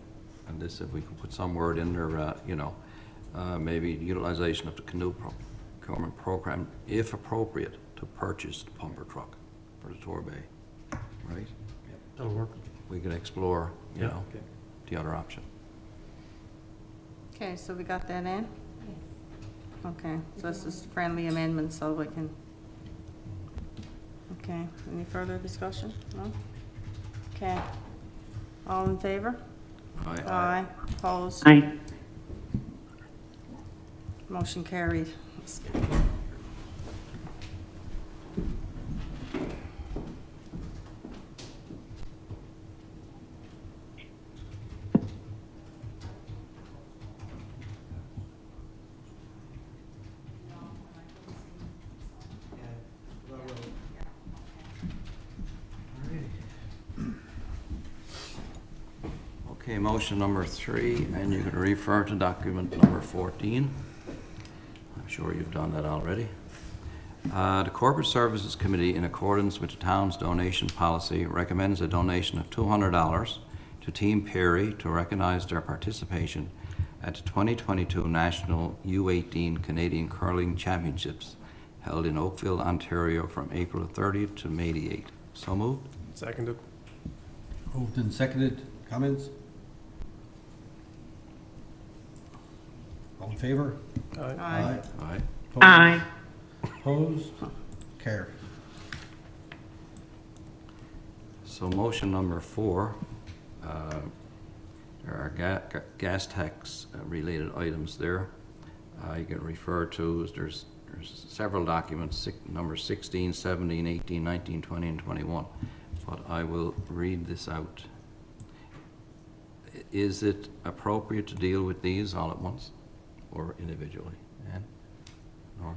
on this, if we could put some word in there, maybe utilization of the CANOE procurement program, if appropriate, to purchase the pumper truck for the Torbay, right? That'll work. We could explore, Yeah. Okay. the other option. Okay, so we got that in? Okay, so this is friendly amendment, so we can... Okay, any further discussion? No? Okay. All in favor? Aye. Opposed? Aye. Motion carried. Okay, motion number 3, and you can refer to document number 14. I'm sure you've done that already. The Corporate Services Committee, in accordance with the town's donation policy, recommends a donation of $200 to Team Perry to recognize their participation at the 2022 National U18 Canadian Curling Championships held in Oakville, Ontario from April 30th to May the 8th. So moved. Seconded. Moved and seconded. Comments? All in favor? Aye. Aye. Aye. Opposed? Aye. Opposed? Carried. So motion number 4, there are gas tax related items there. You can refer to, there's several documents, numbers 16, 17, 18, 19, 20, and 21. But I will read this out. Is it appropriate to deal with these all at once or individually? Ann? Norm?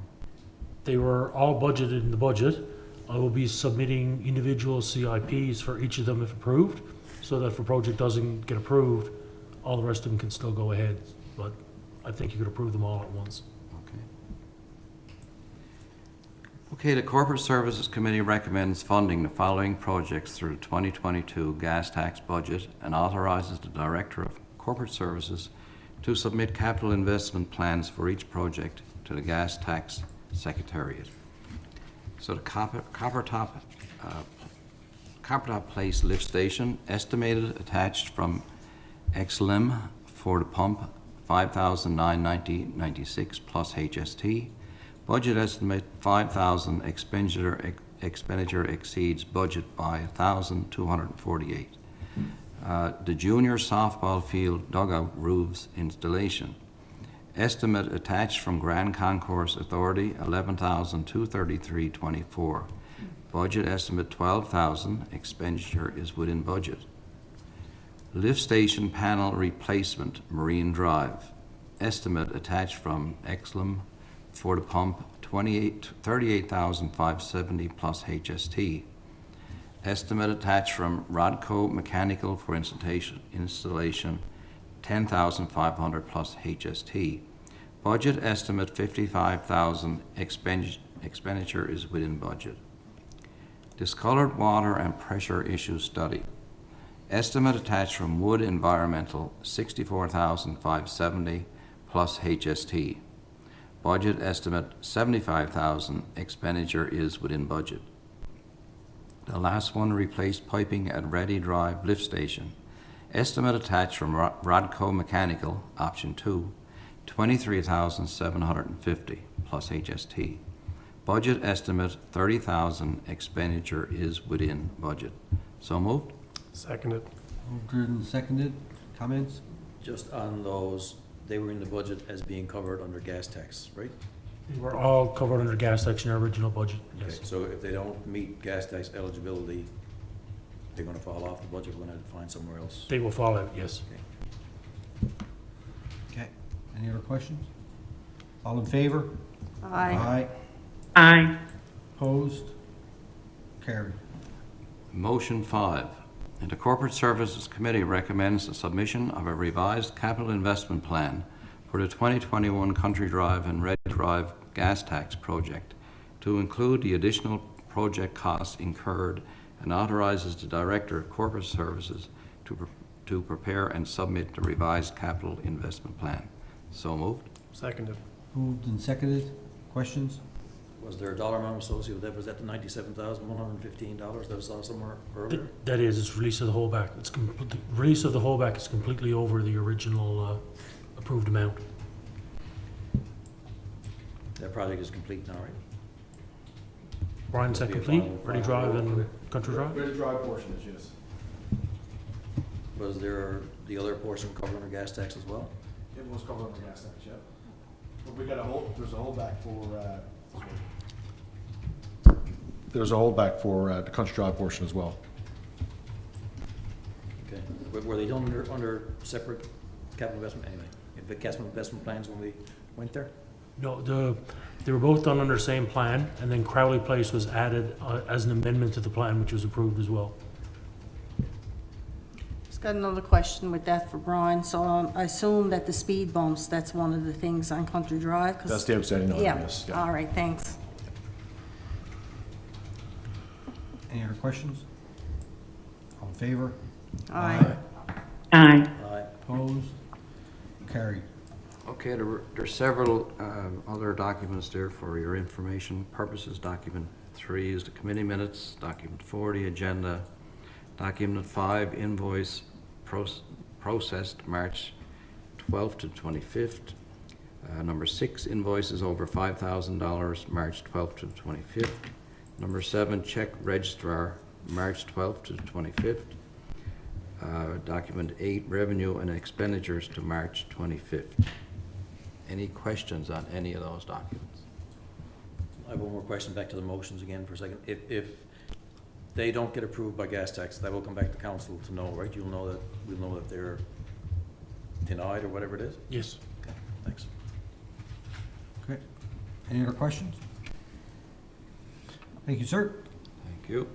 They were all budgeted in the budget. I will be submitting individual CIPs for each of them if approved, so that if a project doesn't get approved, all the rest of them can still go ahead. But I think you could approve them all at once. Okay. Okay, the Corporate Services Committee recommends funding the following projects through the 2022 gas tax budget and authorizes the Director of Corporate Services to submit capital investment plans for each project to the Gas Tax Secretariat. So the Coppertop Place lift station, estimated attached from XLIM for the pump, $5,990.96 plus HST. Budget estimate $5,000, expenditure exceeds budget by $1,248. The junior softball field dugout roofs installation. Estimate attached from Grand Concourse Authority, $11,233.24. Budget estimate $12,000, expenditure is within budget. Lift station panel replacement, Marine Drive. Estimate attached from XLIM for the pump, $38,570 plus HST. Estimate attached from Rodco Mechanical for installation, $10,500 plus HST. Budget estimate $55,000, expenditure is within budget. Discolored water and pressure issue study. Estimate attached from Wood Environmental, $64,570 plus HST. Budget estimate $75,000, expenditure is within budget. The last one, replaced piping at Ready Drive Lift Station. Estimate attached from Rodco Mechanical, option 2, $23,750 plus HST. Budget estimate $30,000, expenditure is within budget. So moved? Seconded. Moved and seconded. Comments? Just on those, they were in the budget as being covered under gas tax, right? They were all covered under gas tax in our original budget, yes. Okay, so if they don't meet gas tax eligibility, they're gonna fall off the budget, we're gonna have to find somewhere else. They will fall out, yes. Okay. Any other questions? All in favor? Aye. Aye. Opposed? Carried. Motion 5. And the Corporate Services Committee recommends the submission of a revised capital investment plan for the 2021 Country Drive and Red Drive gas tax project to include the additional project costs incurred and authorizes the Director of Corporate Services to prepare and submit the revised capital investment plan. So moved? Seconded. Moved and seconded. Questions? Was there a dollar amount associated with that? Was that the $97,115 that I saw somewhere earlier? That is, it's release of the holdback. It's the release of the holdback is completely over the original approved amount. That project is complete now, right? Brian, is that complete? Ready Drive and Country Drive? Ready Drive portion is, yes. Was there the other portion covered under gas tax as well? It was covered under gas tax, yep. But we got there's a holdback for, there's a holdback for the Country Drive portion as well. Okay. Were they done under separate capital investment, anyway? The capital investment plans when we went there? No, they were both done under the same plan, and then Crowley Place was added as an amendment to the plan, which was approved as well. Just got another question with that for Brian. So I assume that the speed bumps, that's one of the things on Country Drive? 'Cause- That's the outstanding item, Yeah, yes. all right, thanks. Any other questions? All in favor? Aye. Aye. Aye. Opposed? Carried. Okay, there are several other documents there for your information purposes. Document 3 is the committee minutes. Document 4, the agenda. Document 5, invoice processed March 12th to 25th. Number 6, invoices over $5,000, March 12th to 25th. Number 7, check registrar March 12th to the 25th. Document 8, revenue and expenditures to March 25th. Any questions on any of those documents? I have one more question back to the motions again for a second. If they don't get approved by gas tax, that will come back to council to know, right? We'll know that they're denied or whatever it is? Yes. Okay, thanks. Okay. Any other questions? Thank you, sir. Thank you.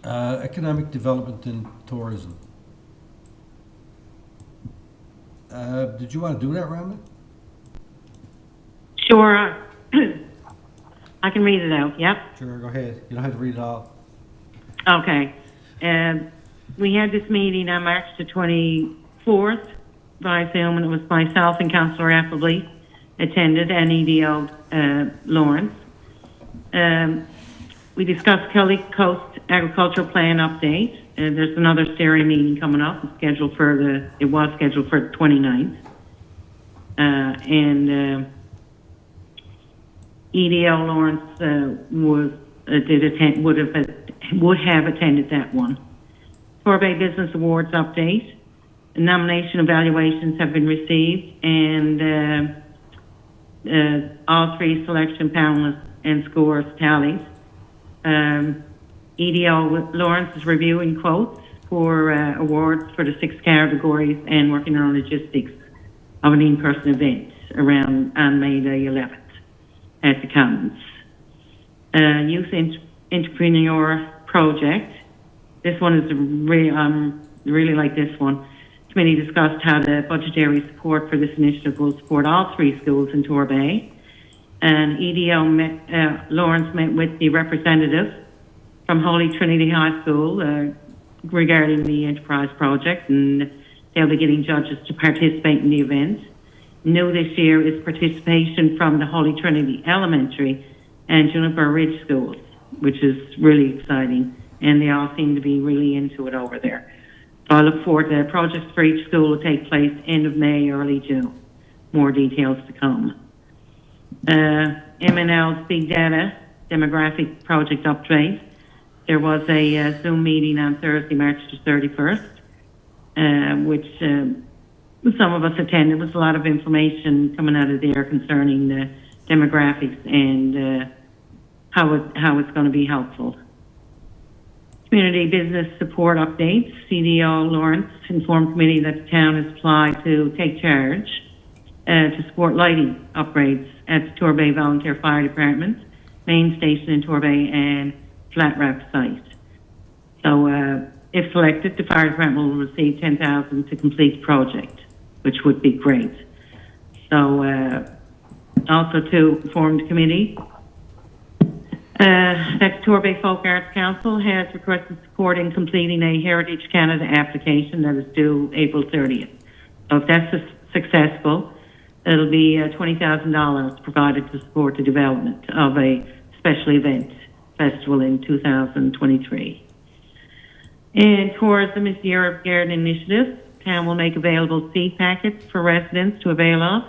Economic development and tourism. Did you want to do that, Rhonda? Sure. I can read it out, yep. Sure, go ahead. You don't have to read it all. Okay. We had this meeting on March the 24th by Zoom, and it was myself and Councillor Appleby attended, and EDO Lawrence. We discussed Kelly Coast Agricultural Plan update. There's another steering meeting coming up. It was scheduled for the 29th. EDO Lawrence would have attended that one. Torbay Business Awards update. The nomination evaluations have been received, and all 3 selection panelists and scores tallied. EDO Lawrence is reviewing quotes for awards for the 6 categories and working on logistics of an in-person event on May the 11th at the Commons. Youth Entrepreneur Project. This one is really like this one. Committee discussed how the budgetary support for this initiative will support all 3 schools in Torbay. And EDO Lawrence met with the representative from Holy Trinity High School regarding the enterprise project, and they'll be getting judges to participate in the event. New this year is participation from the Holy Trinity Elementary and Juniper Ridge schools, which is really exciting, and they all seem to be really into it over there. So I look forward to projects for each school will take place end of May, early June. More details to come. MNL's Big Data Demographic Project Update. There was a Zoom meeting on Thursday, March the 31st, which some of us attended. There was a lot of information coming out of there concerning the demographics and how it's going to be helpful. Community Business Support Updates. CDO Lawrence informed committee that the town has applied to take charge to support lighting upgrades at the Torbay Volunteer Fire Department, main station in Torbay, and Flat Wrap site. So if selected, the fire department will receive $10,000 to complete the project, which would be great. So also to inform the committee that Torbay Folk Arts Council has requested support in completing a Heritage Canada application that is due April 30th. So if that's successful, it'll be $20,000 provided to support the development of a special event festival in 2023. And tourism is the Year of Garden initiative. Town will make available seed packets for residents to avail of,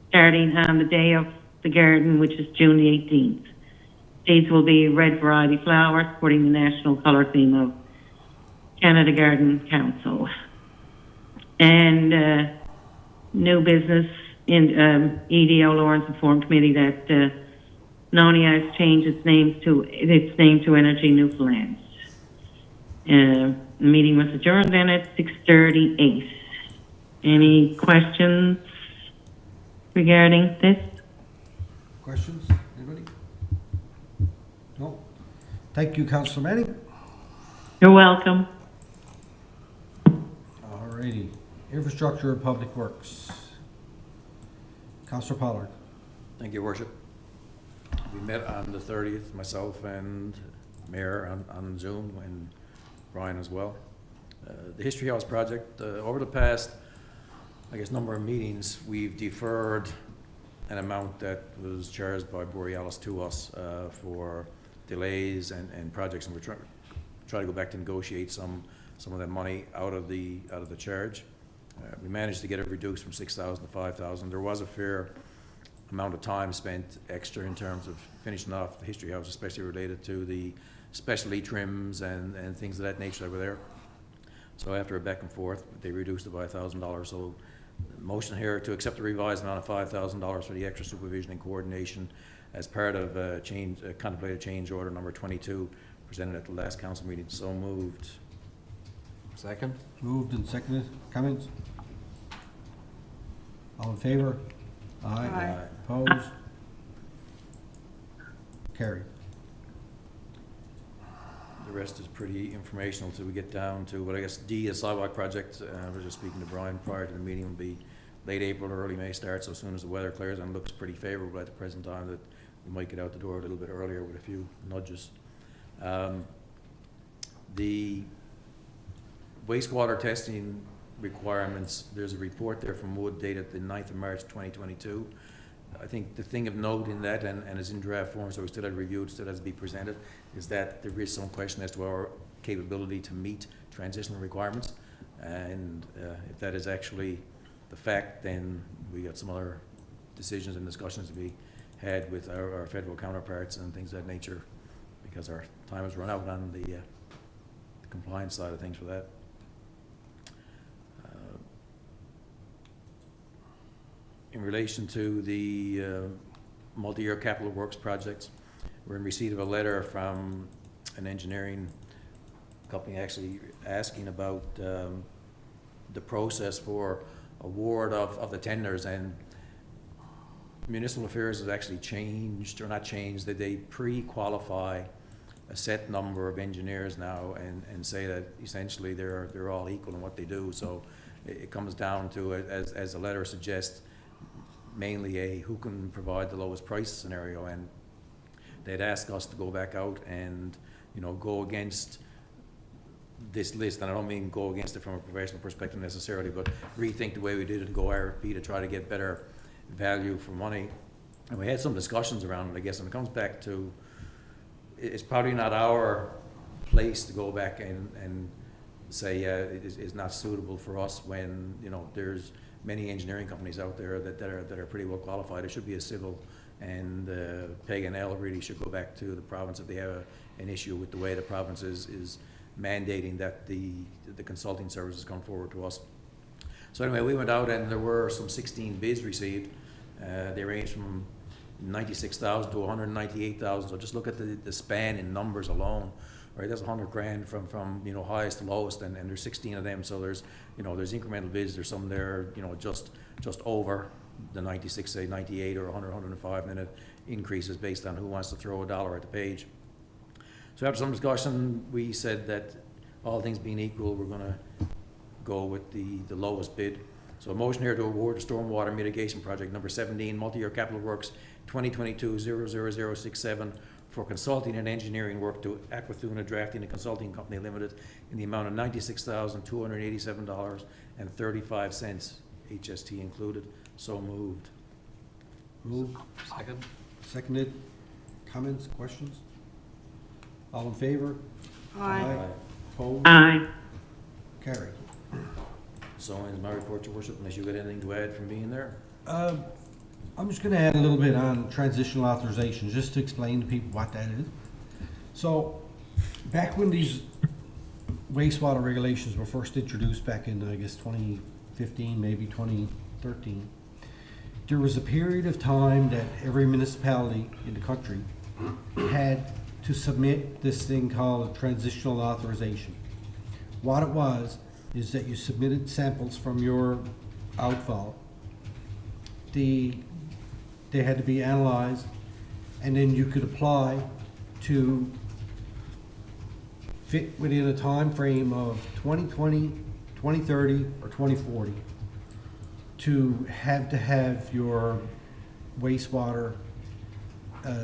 starting on the day of the garden, which is June the 18th. Seeds will be red variety flowers, supporting the national color theme of Canada Garden Council. And new business in EDO Lawrence informed committee that Nonia has changed its name to Energy Newfoundland. The meeting was adjourned then at 6:38. Any questions regarding this? Questions? Anybody? No? Thank you, Councillor Manning. You're welcome. All righty. Infrastructure and Public Works. Councillor Pollard. Thank you, Worship. We met on the 30th, myself and Mayor on Zoom, and Brian as well. The History House project, over the past, I guess, number of meetings, we've deferred an amount that was charged by Borealis to us for delays and projects, and we're trying to go back to negotiate some of that money out of the charge. We managed to get it reduced from 6,000 to 5,000. There was a fair amount of time spent extra in terms of finishing off the History House, especially related to the specialty trims and things of that nature that were there. So after a back and forth, they reduced it by $1,000. So the motion here to accept the revised amount of $5,000 for the extra supervision and coordination as part of contemplated change order number 22 presented at the last council meeting. So moved. Second? Moved and seconded. Comments? All in favor? Aye. Opposed? Carried. The rest is pretty informational till we get down to what I guess D is sidewalk project. I was just speaking to Brian prior to the meeting, will be late April or early May start, so as soon as the weather clears, and looks pretty favorable at the present time, that we might get out the door a little bit earlier with a few nudges. The wastewater testing requirements, there's a report there from Wood dated the 9th of March 2022. I think the thing of note in that, and is in draft form, so we still have to review it, still has to be presented, is that there is some question as to our capability to meet transitional requirements. And if that is actually the fact, then we got some other decisions and discussions to be had with our federal counterparts and things of that nature, because our time has run out on the compliance side of things for that. In relation to the multi-year capital works projects, we're in receipt of a letter from an engineering company actually asking about the process for award of the tenders, and Municipal Affairs has actually changed, or not changed, that they pre-qualify a set number of engineers now and say that essentially they're all equal in what they do. So it comes down to, as the letter suggests, mainly a who can provide the lowest price scenario, and they'd ask us to go back out and, you know, go against this list. And I don't mean go against it from a professional perspective necessarily, but rethink the way we did it and go RFP to try to get better value for money. And we had some discussions around it, I guess, and it comes back to, it's probably not our place to go back and say, it is not suitable for us when, you know, there's many engineering companies out there that are pretty well qualified. It should be a civil, and PEG and L really should go back to the province if they have an issue with the way the province is mandating that the consulting services come forward to us. So anyway, we went out and there were some 16 bids received. They ranged from 96,000 to 198,000. So just look at the span in numbers alone. Right, that's 100 grand from you know, highest to lowest, and there's 16 of them. So there's, you know, there's incremental bids. There's some there, you know, just over the 96, say 98 or 100, 105, and then it increases based on who wants to throw a dollar at the page. So after some discussion, we said that all things being equal, we're going to go with the lowest bid. So a motion here to award the stormwater mitigation project number 17, multi-year capital works 2022-00067 for consulting and engineering work to Aquathuna Drafting and Consulting Company Limited in the amount of $96,287.35, HST included. So moved. Moved. Second? Seconded. Comments, questions? All in favor? Aye. Opposed? Aye. Carried. So ends my report, Your Worship, unless you got anything to add from being there. I'm just going to add a little bit on transitional authorization, just to explain to people what that is. So, back when these wastewater regulations were first introduced back in, I guess, 2015, maybe 2013, there was a period of time that every municipality in the country had to submit this thing called a transitional authorization. What it was is that you submitted samples from your outfall. They had to be analyzed, and then you could apply to fit within a time frame of 2020, 2030, or 2040 to have your wastewater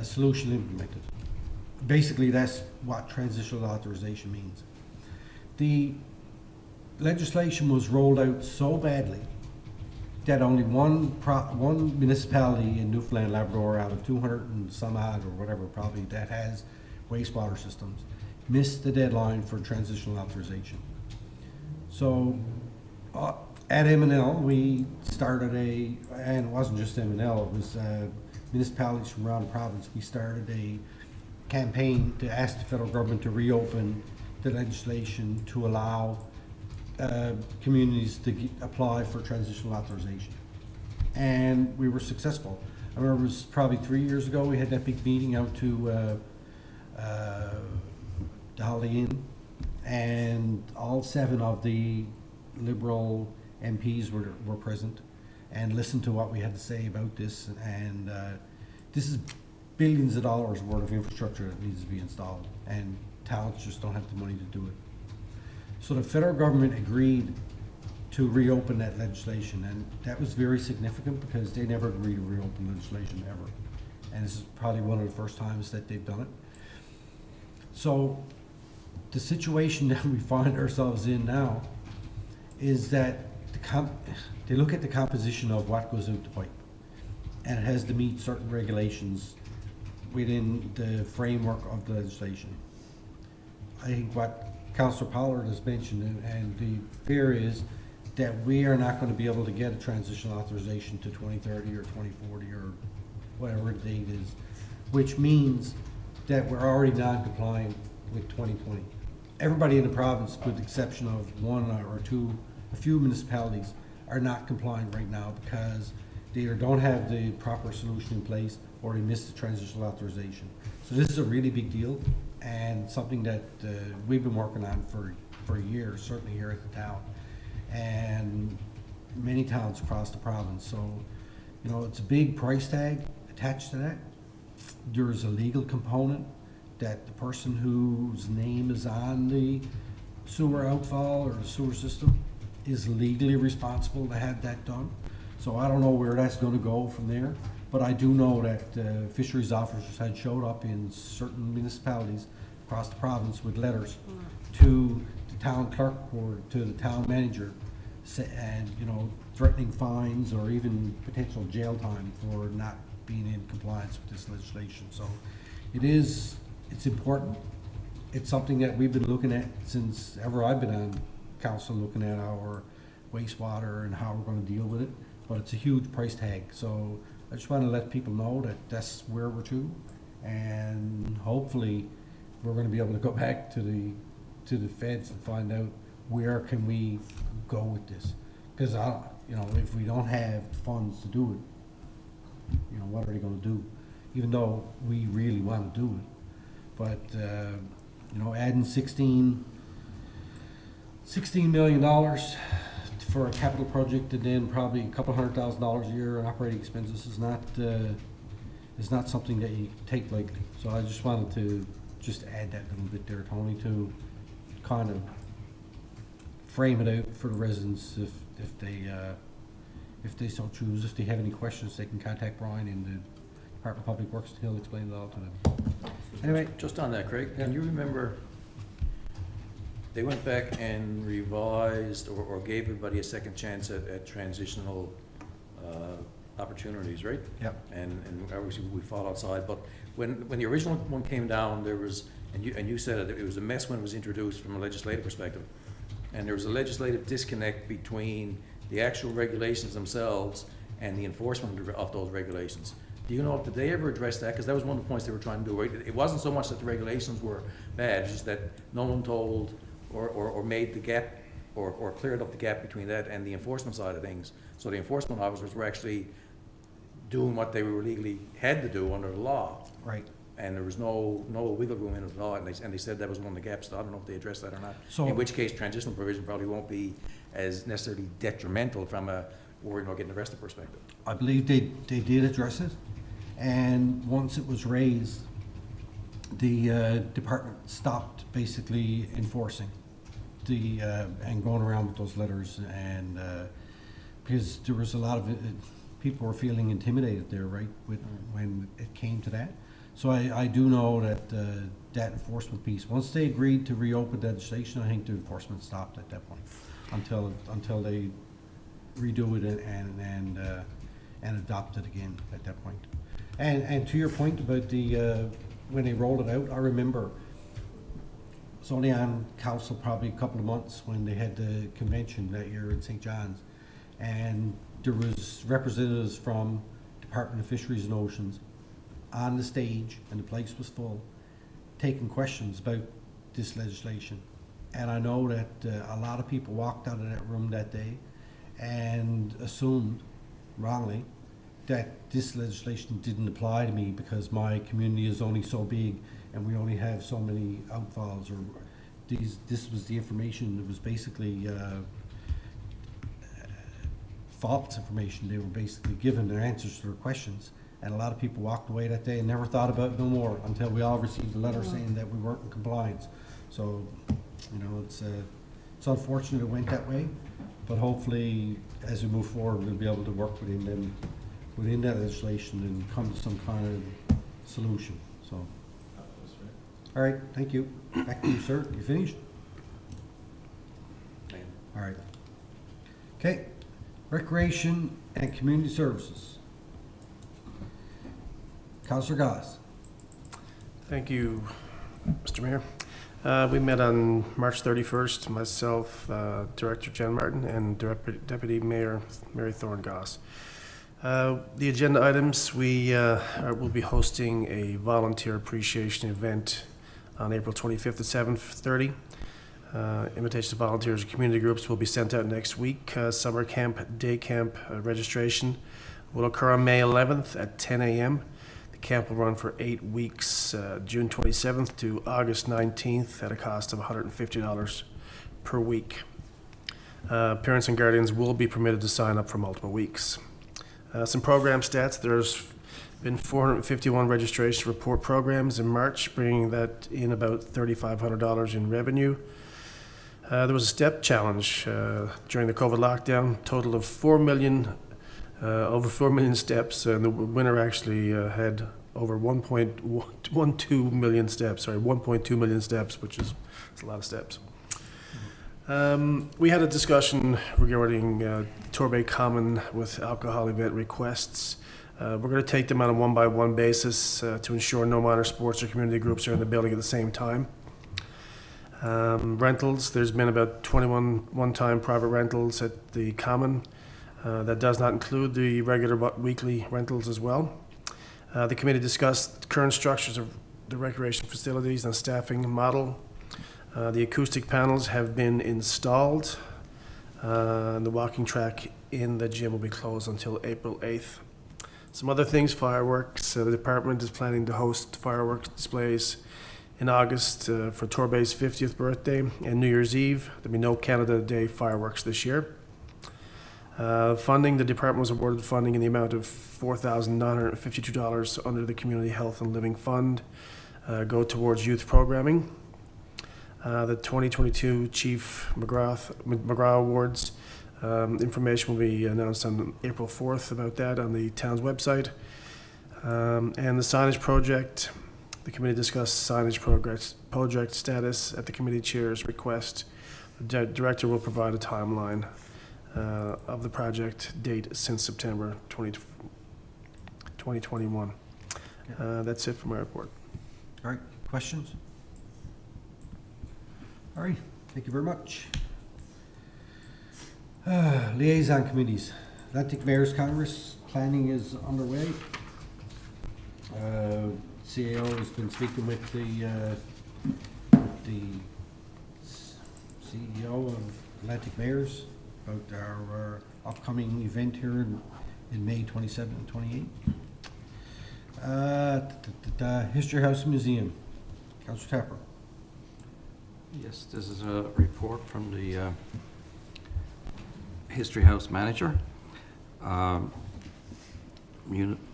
solution implemented. Basically, that's what transitional authorization means. The legislation was rolled out so badly that only one municipality in Newfoundland, Labrador, out of 200 and some odd or whatever probably that has wastewater systems, missed the deadline for transitional authorization. So at M&L, we started and it wasn't just M&L, it was municipalities from around the province. We started a campaign to ask the federal government to reopen the legislation to allow communities to apply for transitional authorization. And we were successful. I remember it was probably 3 years ago, we had that big meeting out to the Holiday Inn, and all 7 of the Liberal MPs were present and listened to what we had to say about this. And this is billions of dollars worth of infrastructure that needs to be installed, and towns just don't have the money to do it. So the federal government agreed to reopen that legislation, and that was very significant because they never agreed to reopen legislation ever. And this is probably one of the first times that they've done it. So the situation that we find ourselves in now is that they look at the composition of what goes out the pipe, and it has to meet certain regulations within the framework of the legislation. I think what Councillor Pollard has mentioned, and the fear is that we are not going to be able to get a transitional authorization to 2030 or 2040 or whatever the date is, which means that we're already non-compliant with 2020. Everybody in the province, with the exception of 1 or 2, a few municipalities, are not compliant right now because they either don't have the proper solution in place or they missed the transitional authorization. So this is a really big deal, and something that we've been working on for years, certainly here at the town, and many towns across the province. So, you know, it's a big price tag attached to that. There's a legal component that the person whose name is on the sewer outfall or the sewer system is legally responsible to have that done. So I don't know where that's going to go from there, but I do know that fisheries officers had showed up in certain municipalities across the province with letters to the town clerk or to the town manager, and, you know, threatening fines or even potential jail time for not being in compliance with this legislation. So it's important. It's something that we've been looking at since ever I've been on council, looking at our wastewater and how we're going to deal with it. But it's a huge price tag. So I just want to let people know that that's where we're to, and hopefully we're going to be able to go back to the feds and find out where can we go with this. Because you know, if we don't have funds to do it, you know, what are they going to do? Even though we really want to do it, but you know, adding $16 million for a capital project and then probably a couple $100,000 a year in operating expenses is not something that you take lightly. So I just wanted to just add that little bit there, Tony, to kind of frame it out for the residents if they so choose. If they have any questions, they can contact Brian in the Department of Public Works, and he'll explain it all to them. Anyway, Just on that, Craig, can you remember, they went back and revised or gave everybody a second chance at transitional opportunities, right? Yep. And obviously we fought outside, but when the original one came down, there was, and you said it was a mess when it was introduced from a legislative perspective. And there was a legislative disconnect between the actual regulations themselves and the enforcement of those regulations. Do you know, did they ever address that? Because that was one of the points they were trying to do. It wasn't so much that the regulations were bad, it's just that no one told or made the gap or cleared up the gap between that and the enforcement side of things. So the enforcement officers were actually doing what they were legally had to do under the law. right. And there was no wiggle room in the law, and they said that was one of the gaps. I don't know if they addressed that or not. So- In which case, transitional provision probably won't be as necessarily detrimental from a worrying about getting arrested perspective. I believe they did address it, and once it was raised, the department stopped basically enforcing the and going around with those letters, and because there was a lot of people were feeling intimidated there, right, when it came to that. So I do know that that enforcement piece, once they agreed to reopen the legislation, I think the enforcement stopped at that point until they redo it and adopt it again at that point. And to your point about the when they rolled it out, I remember I was only on council probably a couple of months when they had the convention that year in St. John's, and there was representatives from Department of Fisheries and Oceans on the stage, and the place was full, taking questions about this legislation. And I know that a lot of people walked out of that room that day and assumed wrongly that this legislation didn't apply to me because my community is only so big and we only have so many outfalls, or this was the information that was basically false information. They were basically given their answers to their questions, and a lot of people walked away that day and never thought about it no more until we all received a letter saying that we weren't in compliance. So, you know, it's unfortunate it went that way, but hopefully as we move forward, we'll be able to work within that legislation and come to some kind of solution, so. All right, thank you. Back to you, sir. You finished? All right. Okay, Recreation and Community Services. Councillor Goss. Thank you, Mr. Mayor. We met on March 31st, myself, Director Jen Martin, and Deputy Mayor Mary Thorne Goss. The agenda items, we will be hosting a volunteer appreciation event on April 25th at 7:30. Invitations to volunteers and community groups will be sent out next week. Summer camp, day camp registration will occur on May 11th at 10 a.m. The camp will run for 8 weeks, June 27th to August 19th at a cost of $150 per week. Parents and guardians will be permitted to sign up for multiple weeks. Some program stats. There's been 451 registrations for report programs in March, bringing that in about $3,500 in revenue. There was a step challenge during the COVID lockdown, total of over 4 million steps, and the winner actually had over 1.2 million steps, which is a lot of steps. We had a discussion regarding Torbay Common with alcohol event requests. We're going to take them on a one-by-one basis to ensure no minor sports or community groups are in the building at the same time. Rentals, there's been about 21 one-time private rentals at the Common. That does not include the regular weekly rentals as well. The committee discussed current structures of the recreation facilities and staffing model. The acoustic panels have been installed. The walking track in the gym will be closed until April 8th. Some other things, fireworks. The department is planning to host fireworks displays in August for Torbay's 50th birthday and New Year's Eve. There'll be no Canada Day fireworks this year. Funding, the department was awarded funding in the amount of $4,952 under the Community Health and Living Fund, go towards youth programming. The 2022 Chief McGraw Awards, information will be announced on April 4th about that on the town's website. And the signage project, the committee discussed signage project status at the committee chair's request. The director will provide a timeline of the project date since September 2021. That's it for my report. All right, questions? All right, thank you very much. Liaison committees. Atlantic Mayor's Congress planning is underway. CAO has been speaking with the CEO of Atlantic Mayors about our upcoming event here in May 27 and 28. History House Museum. Councillor Tapper. Yes, this is a report from the History House manager.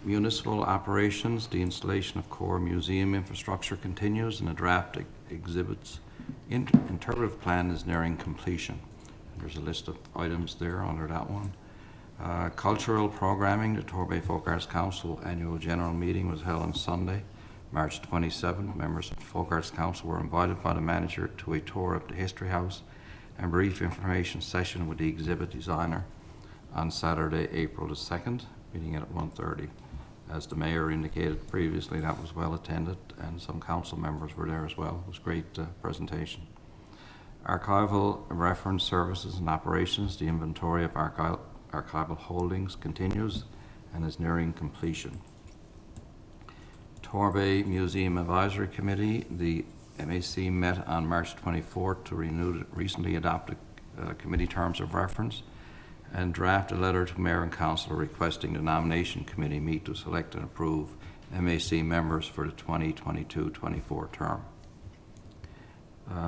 Municipal operations, the installation of core museum infrastructure continues, and a draft exhibits interpretive plan is nearing completion. There's a list of items there under that one. Cultural programming, the Torbay Folk Arts Council annual general meeting was held on Sunday, March 27. Members of the Folk Arts Council were invited by the manager to a tour of the History House and brief information session with the exhibit designer on Saturday, April the 2nd, meeting at 1:30. As the mayor indicated previously, that was well attended, and some council members were there as well. It was a great presentation. Archival reference services and operations, the inventory of archival holdings continues and is nearing completion. Torbay Museum Advisory Committee, the MAC met on March 24th to renew the recently adopted committee terms of reference and draft a letter to Mayor and Council requesting the nomination committee meet to select and approve MAC members for the 2022-24 term.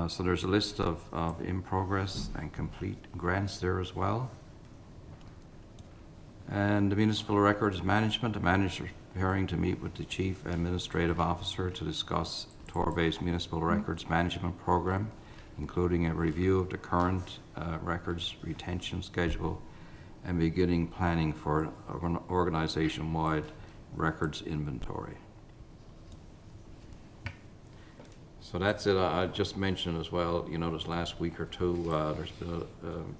So there's a list of in progress and complete grants there as well. And the Municipal Records Management, the manager is preparing to meet with the Chief Administrative Officer to discuss Torbay's Municipal Records Management Program, including a review of the current records retention schedule and beginning planning for an organization-wide records inventory. So that's it. I just mentioned as well, you know, this last week or two, there's been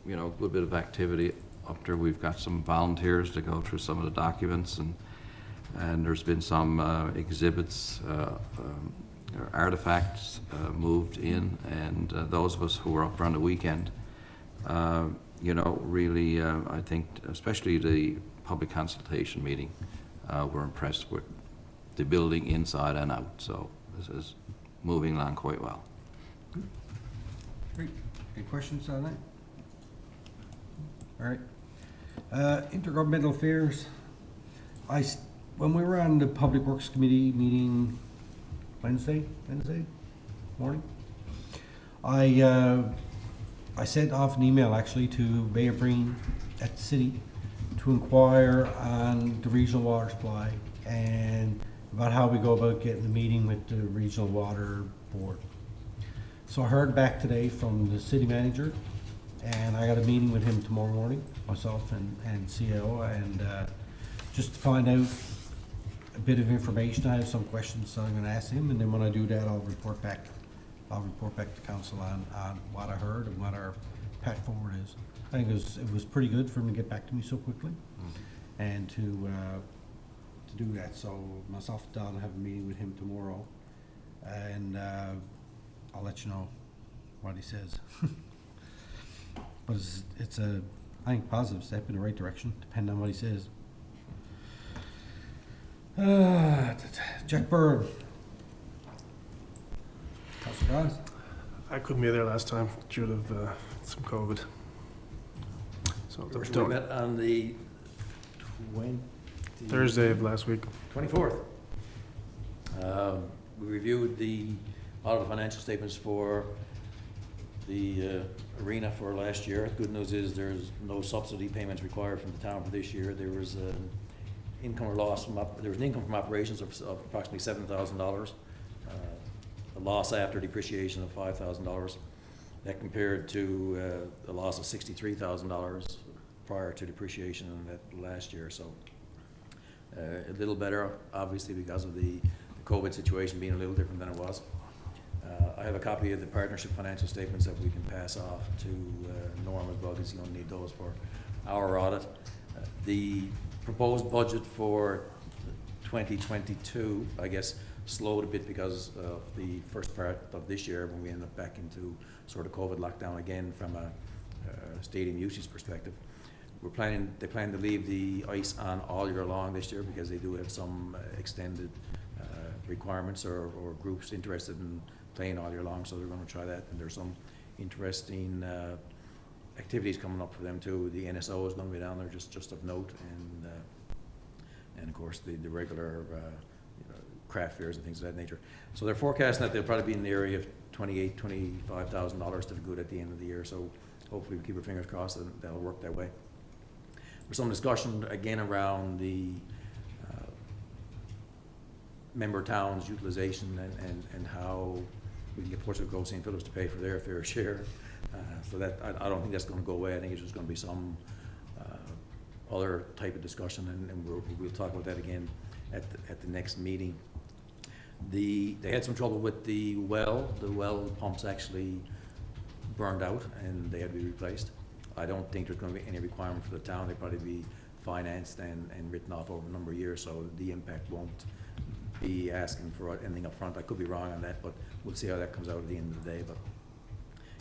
you know, a good bit of activity up there. We've got some volunteers to go through some of the documents, and there's been some exhibits, artifacts moved in, and those of us who were up around the weekend, you know, really, I think, especially the public consultation meeting, were impressed with the building inside and out. So this is moving along quite well. Great. Any questions on that? All right. Intergovernmental affairs. When we were on the Public Works Committee meeting Wednesday morning, I sent off an email actually to Mayor Breen at the city to inquire on the regional water supply and about how we go about getting a meeting with the Regional Water Board. So I heard back today from the city manager, and I got a meeting with him tomorrow morning, myself and CAO, and just to find out a bit of information. I have some questions that I'm going to ask him, and then when I do that, I'll report back to council on what I heard and what our path forward is. I think it was pretty good for him to get back to me so quickly, and to do that. So myself and Don have a meeting with him tomorrow, and I'll let you know what he says. But it's a, I think, positive step in the right direction, depending on what he says. Jack Byrne. Councilor Dawes. I couldn't be there last time due to some COVID. So We met on the Thursday of last week. 24th. We reviewed all of the financial statements for the arena for last year. The good news is there's no subsidy payments required from the town for this year. There was an income or loss from income from operations of approximately $7,000. A loss after depreciation of $5,000. That compared to a loss of $63,000 prior to depreciation in that last year. So a little better, obviously, because of the COVID situation being a little different than it was. I have a copy of the partnership financial statements that we can pass off to Norm as well, because he's going to need those for our audit. The proposed budget for 2022, I guess, slowed a bit because of the first part of this year when we ended up back into sort of COVID lockdown again from a stadium usage perspective. They plan to leave the ice on all year long this year because they do have some extended requirements or groups interested in playing all year long, so they're going to try that. And there's some interesting activities coming up for them too. The NSO is going to be down there, just of note, and of course the regular craft fairs and things of that nature. So they're forecasting that they'll probably be in the area of $25,000 to the good at the end of the year. So hopefully we keep our fingers crossed that that'll work that way. There's some discussion again around the member towns' utilization and how we can get Portsmouth Grove St. Philip's to pay for their fair share. So that I don't think that's going to go away. I think it's just going to be some other type of discussion, and we'll talk about that again at the next meeting. They had some trouble with the well. The well pumps actually burned out, and they had to be replaced. I don't think there's going to be any requirement for the town. They'd probably be financed and written off over a number of years, so the impact won't be asking for anything up front. I could be wrong on that, but we'll see how that comes out at the end of the day. But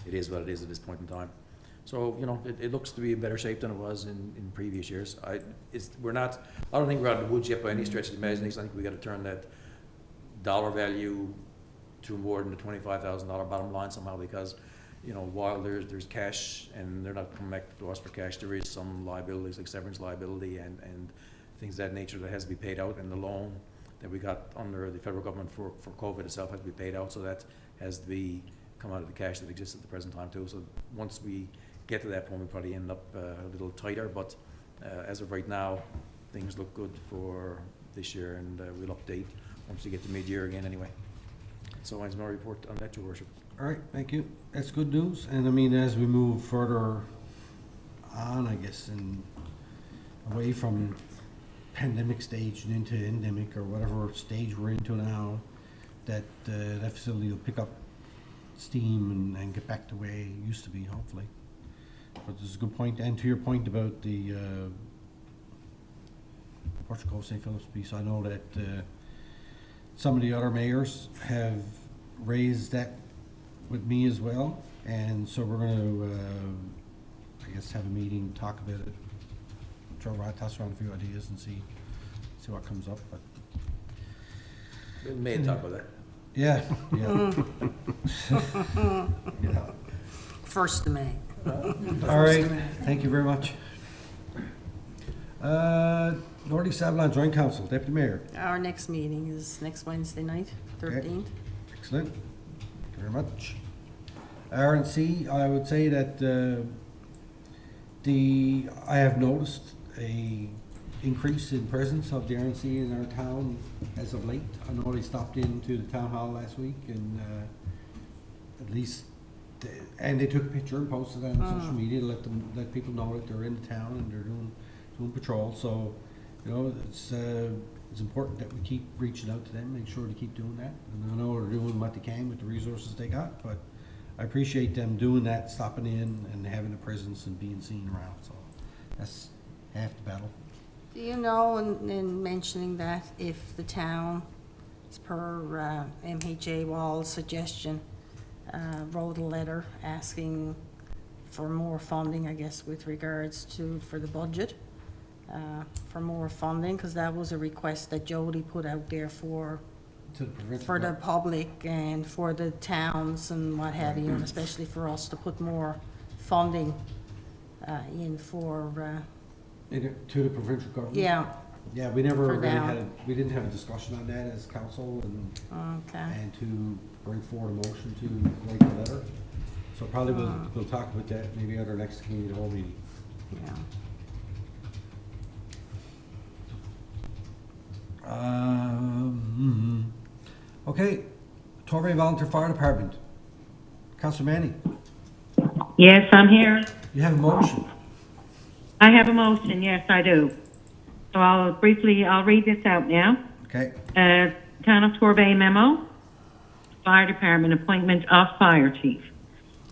it is what it is at this point in time. So, you know, it looks to be in better shape than it was in previous years. I don't think we're out of the woods yet by any stretch of the imagination. I think we got to turn that dollar value to more than the $25,000 bottom line somehow, because, you know, while there's cash and they're not coming back to us for cash, there is some liabilities like severance liability and things of that nature that has to be paid out, and the loan that we got under the federal government for COVID itself has to be paid out, so that has to be come out of the cash that exists at the present time too. So once we get to that point, we probably end up a little tighter, but as of right now, things look good for this year, and we'll update once we get to mid-year again anyway. So that's my report on that, Your Worship. All right, thank you. That's good news. And I mean, as we move further on, I guess, and away from pandemic stage and into endemic or whatever stage we're into now, that that facility will pick up steam and get back to the way it used to be, hopefully. But this is a good point. And to your point about the Portugal St. Philip's piece, I know that some of the other mayors have raised that with me as well, and so we're going to, I guess, have a meeting, talk about it, toss around a few ideas and see what comes up. But We may talk about that. yeah, yeah. First of May. All right, thank you very much. Northeast Avalon Joint Council, Deputy Mayor. Our next meeting is next Wednesday night, 13th. Excellent. Thank you very much. RNC, I would say that I have noticed a increase in presence of the RNC in our town as of late. I know they stopped into the town hall last week and at least, and they took a picture and posted it on social media to let people know that they're in the town and they're doing patrol. So, you know, it's important that we keep reaching out to them, make sure to keep doing that. And I know they're doing what they can with the resources they got, but I appreciate them doing that, stopping in and having a presence and being seen around. So that's half the battle. Do you know, in mentioning that, if the town, as per MHA Wall's suggestion, wrote a letter asking for more funding, I guess, with regards to, for the budget, for more funding, because that was a request that Jody put out there for the public and for the towns and what have you, and especially for us to put more funding in for, To the provincial government? yeah, Yeah, we never For really now. we didn't have a discussion on that as council okay. and to bring forward a motion to write the letter. So probably we'll talk about that maybe at our next community hall meeting. Yeah. Okay, Torbay Volunteer Fire Department. Councillor Manning, Yes, I'm here. you have a motion. I have a motion, yes, I do. So I'll read this out now. Okay, Town of Torbay memo, Fire Department appointment of Fire Chief.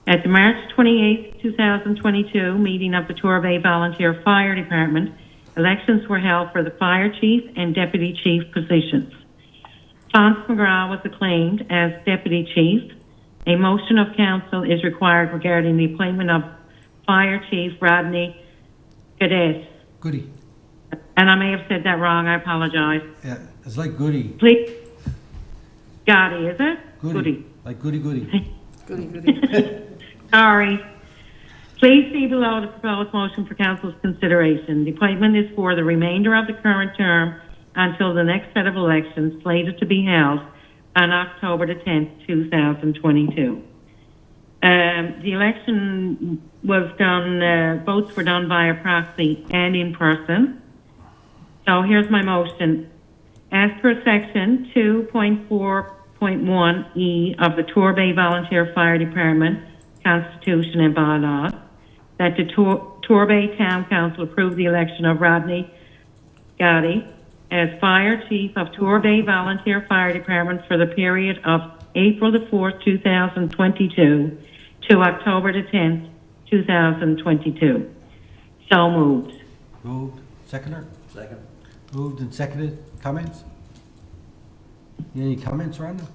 At the March 28, 2022 meeting of the Torbay Volunteer Fire Department, elections were held for the Fire Chief and Deputy Chief positions. Ponce McGraw was acclaimed as Deputy Chief. A motion of council is required regarding the appointment of Fire Chief Rodney Gadet. Goody. And I may have said that wrong, I apologize. Yeah, it's like Goody. Please, Gotti, is it? Goody. Like Goody Goody. Goody, goody. Sorry. Please see below the proposed motion for council's consideration. The appointment is for the remainder of the current term until the next set of elections slated to be held on October the 10th, 2022. The election was done, votes were done via proxy and in person. So here's my motion. As per section 2.4.1E of the Torbay Volunteer Fire Department Constitution and bylaws, that the Torbay Town Council approve the election of Rodney Gotti as Fire Chief of Torbay Volunteer Fire Department for the period of April the 4th, 2022 to October the 10th, 2022. So moved. Moved. Seconder? Second. Moved and seconded. Comments? Any comments, Rhonda?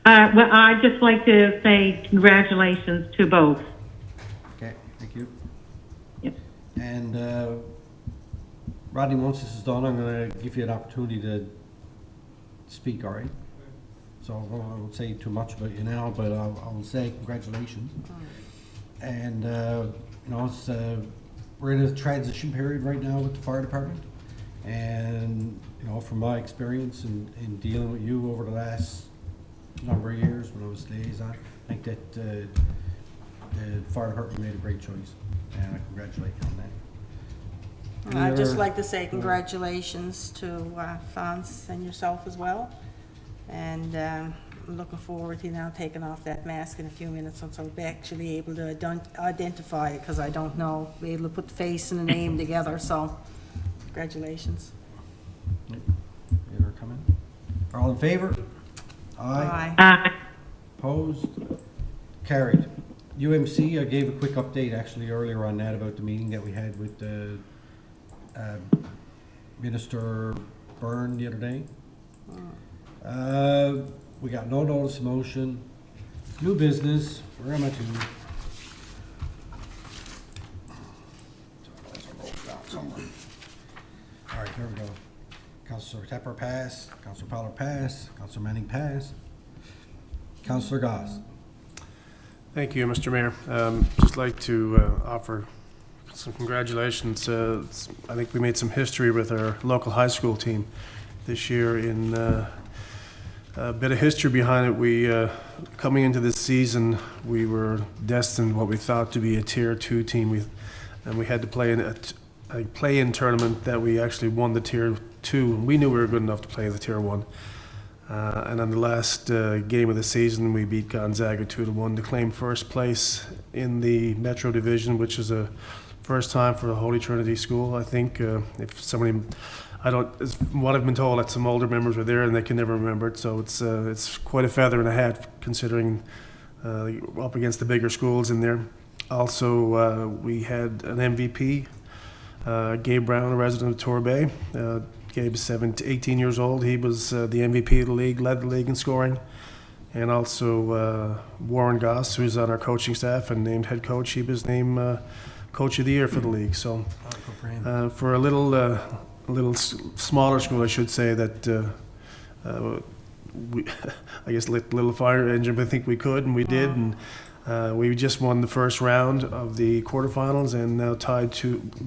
Well, I'd just like to say congratulations to both. Okay, thank you. Yep. And Rodney, once this is done, I'm going to give you an opportunity to speak, all right? So I won't say too much about you now, but I will say congratulations. And, we're in a transition period right now with the fire department. And, from my experience in dealing with you over the last number of years when I was liaison, I think that the fire department made a great choice, and I congratulate you on that. I'd just other- like to say congratulations to Fons and yourself as well. And I'm looking forward to now taking off that mask in a few minutes, so I'll be actually able to identify it, because I don't know, be able to put the face and the name together, so congratulations. You ever come in? All in favor? Aye. Aye. Opposed? Carried. UMC, I gave a quick update actually earlier on that about the meeting that we had with Minister Byrne the other day. We got no notice of motion. New business. Where am I to? All right, here we go. Councillor Tepper pass. Councillor Power pass. Councillor Manning pass. Councillor Goss. Thank you, Mr. Mayor. Just like to offer some congratulations. I think we made some history with our local high school team this year. In a bit of history behind it, we coming into this season, we were destined what we thought to be a Tier 2 team. And we had to play in a play-in tournament that we actually won the Tier 2. We knew we were good enough to play the Tier 1. And on the last game of the season, we beat Gonzaga 2-1 to claim first place in the Metro Division, which is a first time for the Holy Trinity School. I think if somebody, from what I've been told, that some older members were there and they can never remember it. So it's quite a feather in a hat considering up against the bigger schools in there. Also, we had an MVP, Gabe Brown, a resident of Torbay. Gabe's 18 years old. He was the MVP of the league, led the league in scoring. And also Warren Goss, who's on our coaching staff and named head coach. He was named Coach of the Year for the league. So for a little smaller school, I should say, that we, I guess, lit the little fire engine, but I think we could, and we did. And we just won the first round of the quarterfinals and now tied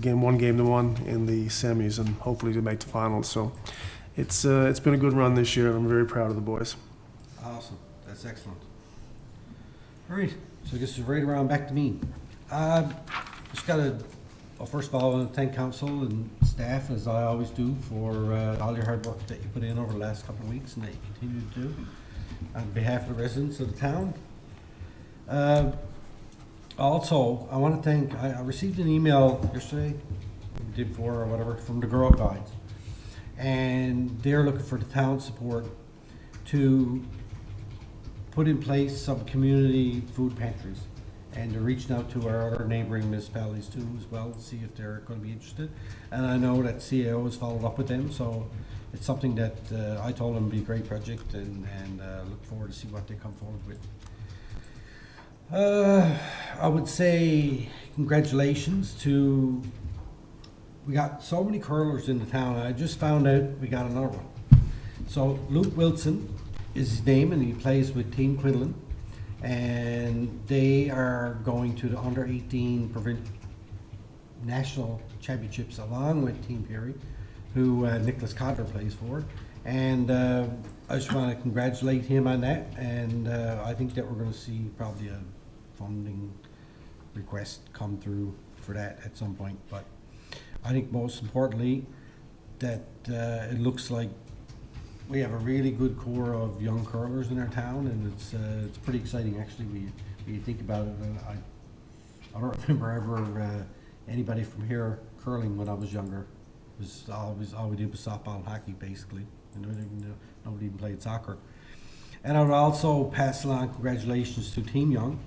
one game to one in the semis, and hopefully to make the finals. So it's been a good run this year, and I'm very proud of the boys. Awesome. That's excellent. All right. So I guess it's right around back to me. Just got to, well, first of all, I want to thank council and staff, as I always do, for all your hard work that you put in over the last couple of weeks and that you continue to do on behalf of the residents of the town. Also, I want to thank, I received an email yesterday, day before or whatever, from the Girl Guides. And they're looking for the town support to put in place some community food pantries. And they're reaching out to our other neighboring municipalities too as well, to see if they're going to be interested. And I know that CAO has followed up with them, so it's something that I told them would be a great project, and look forward to see what they come forward with. I would say congratulations to, we got so many curlers in the town. I just found out we got another one. So Luke Wilson is his name, and he plays with Team Quinlan, and they are going to the under-18 national championships along with Team Perry, who Nicholas Cotter plays for. And I just want to congratulate him on that, and I think that we're going to see probably a funding request come through for that at some point. But I think most importantly that it looks like we have a really good core of young curlers in our town, and it's pretty exciting actually. When you think about it, I don't remember ever anybody from here curling when I was younger. It was always all we did was softball and hockey basically. Nobody even played soccer. And I would also pass along congratulations to Team Young,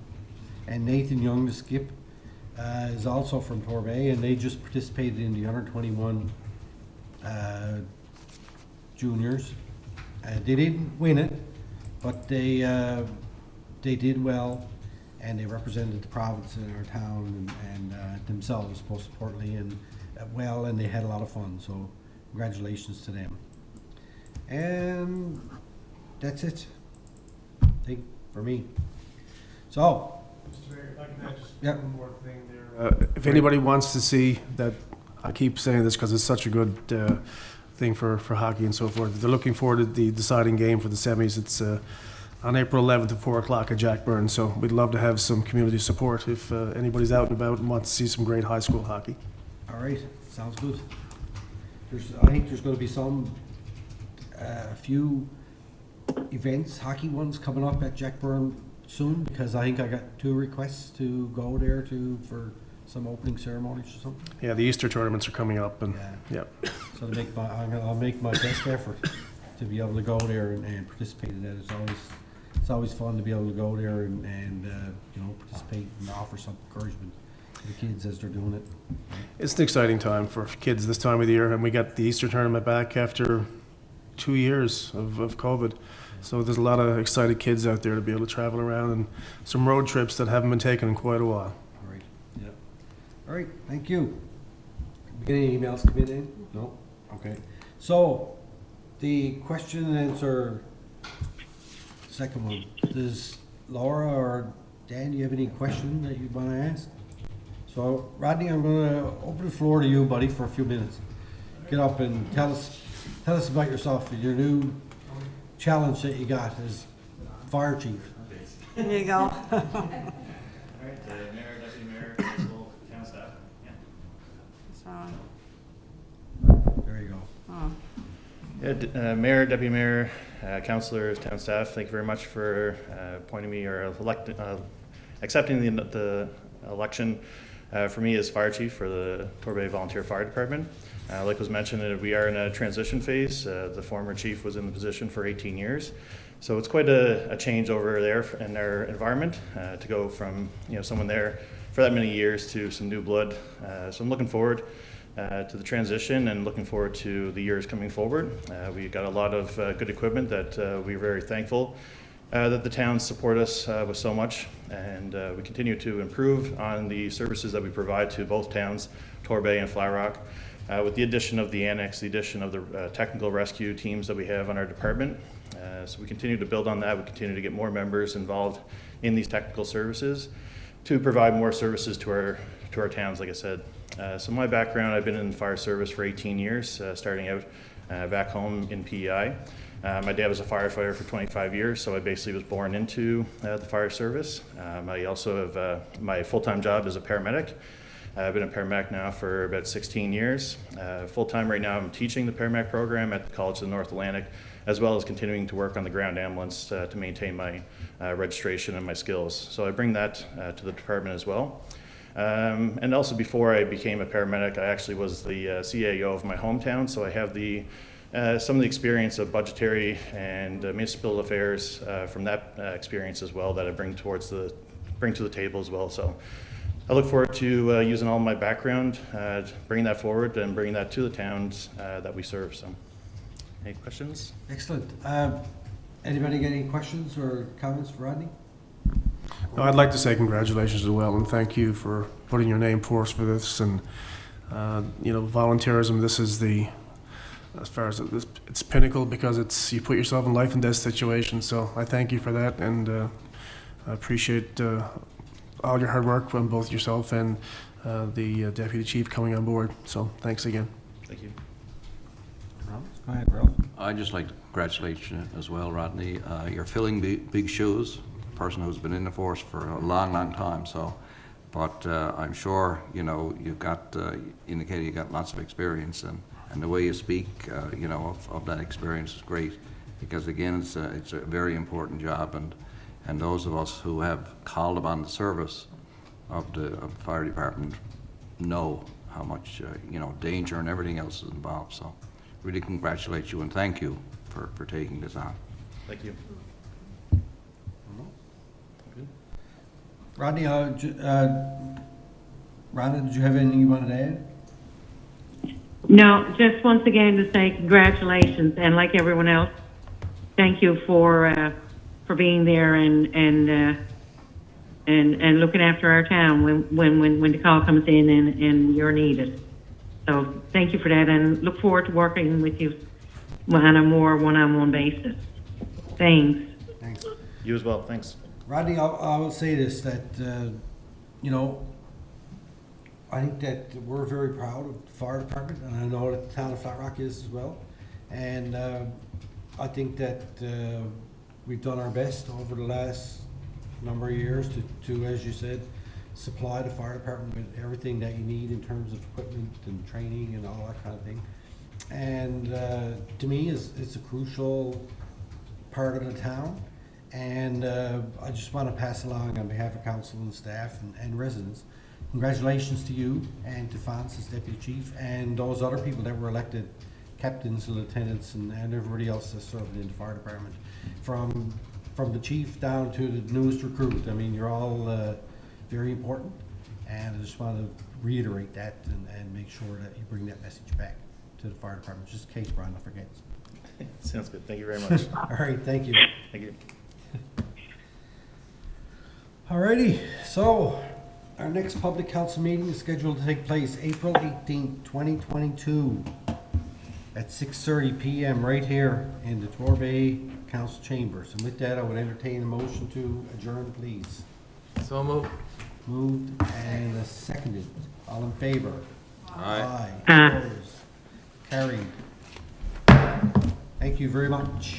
and Nathan Young, the skip, is also from Torbay, and they just participated in the under-21 juniors. They didn't win it, but they did well, and they represented the province and our town and themselves most importantly, and well, and they had a lot of fun. So congratulations to them. And that's it, I think, for me. So, Mr. Mayor, if I can add just Yeah. one more thing there. If anybody wants to see that, I keep saying this because it's such a good thing for hockey and so forth. If they're looking forward to the deciding game for the semis, it's on April 11th at 4 o'clock at Jack Byrne. So we'd love to have some community support if anybody's out and about and wants to see some great high school hockey. all right, sounds good. I think there's gonna be a few events, hockey ones coming up at Jack Byrne soon, because I think I got 2 requests to go there for some opening ceremonies or something. Yeah, the Easter tournaments are coming up, and Yeah. yeah. So I'll make my best effort to be able to go there and participate in that. It's always fun to be able to go there and participate and offer some encouragement to the kids as they're doing it. It's an exciting time for kids this time of the year, and we got the Easter tournament back after 2 years of COVID. So there's a lot of excited kids out there to be able to travel around, and some road trips that haven't been taken in quite a while. All right, yeah. All right, thank you. Any emails come in? No? Okay. So, the question and answer, second one, does Laura or Dan, do you have any question that you want to ask? So, Rodney, I'm going to open the floor to you, buddy, for a few minutes. Get up and tell us about yourself and your new challenge that you got as fire chief. There you go. All right, mayor, deputy mayor, council, town staff. Yeah. So, There you go. oh. Yeah, mayor, deputy mayor, councilors, town staff, thank you very much for appointing me or accepting the election for me as fire chief for the Torbay Volunteer Fire Department. Like was mentioned, we are in a transition phase. The former chief was in the position for 18 years. So it's quite a change over there in their environment to go from someone there for that many years to some new blood. So I'm looking forward to the transition and looking forward to the years coming forward. We got a lot of good equipment that we're very thankful that the towns support us with so much, and we continue to improve on the services that we provide to both towns, Torbay and Flat Rock. With the addition of the annex, the addition of the technical rescue teams that we have on our department. So we continue to build on that. We continue to get more members involved in these technical services to provide more services to our towns, like I said. So my background, I've been in the fire service for 18 years, starting out back home in PEI. My dad was a firefighter for 25 years, so I basically was born into the fire service. I also have my full-time job as a paramedic. I've been a paramedic now for about 16 years. Full-time right now, I'm teaching the paramedic program at the College of the North Atlantic, as well as continuing to work on the ground ambulance to maintain my registration and my skills. So I bring that to the department as well. And also before I became a paramedic, I actually was the CAO of my hometown, so I have some of the experience of budgetary and municipal affairs from that experience as well that I bring to the table as well. So I look forward to using all my background, bringing that forward and bringing that to the towns that we serve. So, any questions? Excellent. Anybody got any questions or comments for Rodney? No, I'd like to say congratulations as well, and thank you for putting your name forth for this. And volunteerism. This is as far as it's pinnacle because you put yourself in life and death situations. So I thank you for that, and I appreciate all your hard work from both yourself and the deputy chief coming on board. So thanks again. Thank you. Go ahead, Ralph. I'd just like to congratulate you as well, Rodney. You're filling big shoes, a person who's been in the force for a long, long time. But I'm sure, you've got, indicated you got lots of experience, and the way you speak, of that experience is great, because again, it's a very important job, and those of us who have called upon the service of the fire department know how much, danger and everything else is involved. So really congratulate you and thank you for taking this on. Thank you. Rodney, Rhonda, did you have anything you wanted to add? No, just once again to say congratulations, and like everyone else, thank you for being there and looking after our town when the call comes in and you're needed. So thank you for that, and look forward to working with you on a more one-on-one basis. Thanks. Thanks. You as well, thanks. Rodney, I will say this, that, you know, I think that we're very proud of the fire department, and I know that the town of Flat Rock is as well. And I think that we've done our best over the last number of years to, as you said, supply the fire department with everything that you need in terms of equipment and training and all that kind of thing. And to me, it's a crucial part of the town. And I just want to pass along on behalf of council and staff and residents, congratulations to you and to Fance as deputy chief and those other people that were elected, captains and lieutenants and everybody else that's served in the fire department. From the chief down to the newest recruit, I mean, you're all very important. And I just want to reiterate that and make sure that you bring that message back to the fire department, just in case Brenda forgets. Sounds good. Thank you very much. All right, thank you. Thank you. Alrighty, so our next public council meeting is scheduled to take place April 18th, 2022 at 6:30 PM right here in the Torbay Council Chambers. And with that, I would entertain a motion to adjourn, please. So moved. Moved and seconded. All in favor? Aye. Aye. Opposed? Carried. Thank you very much.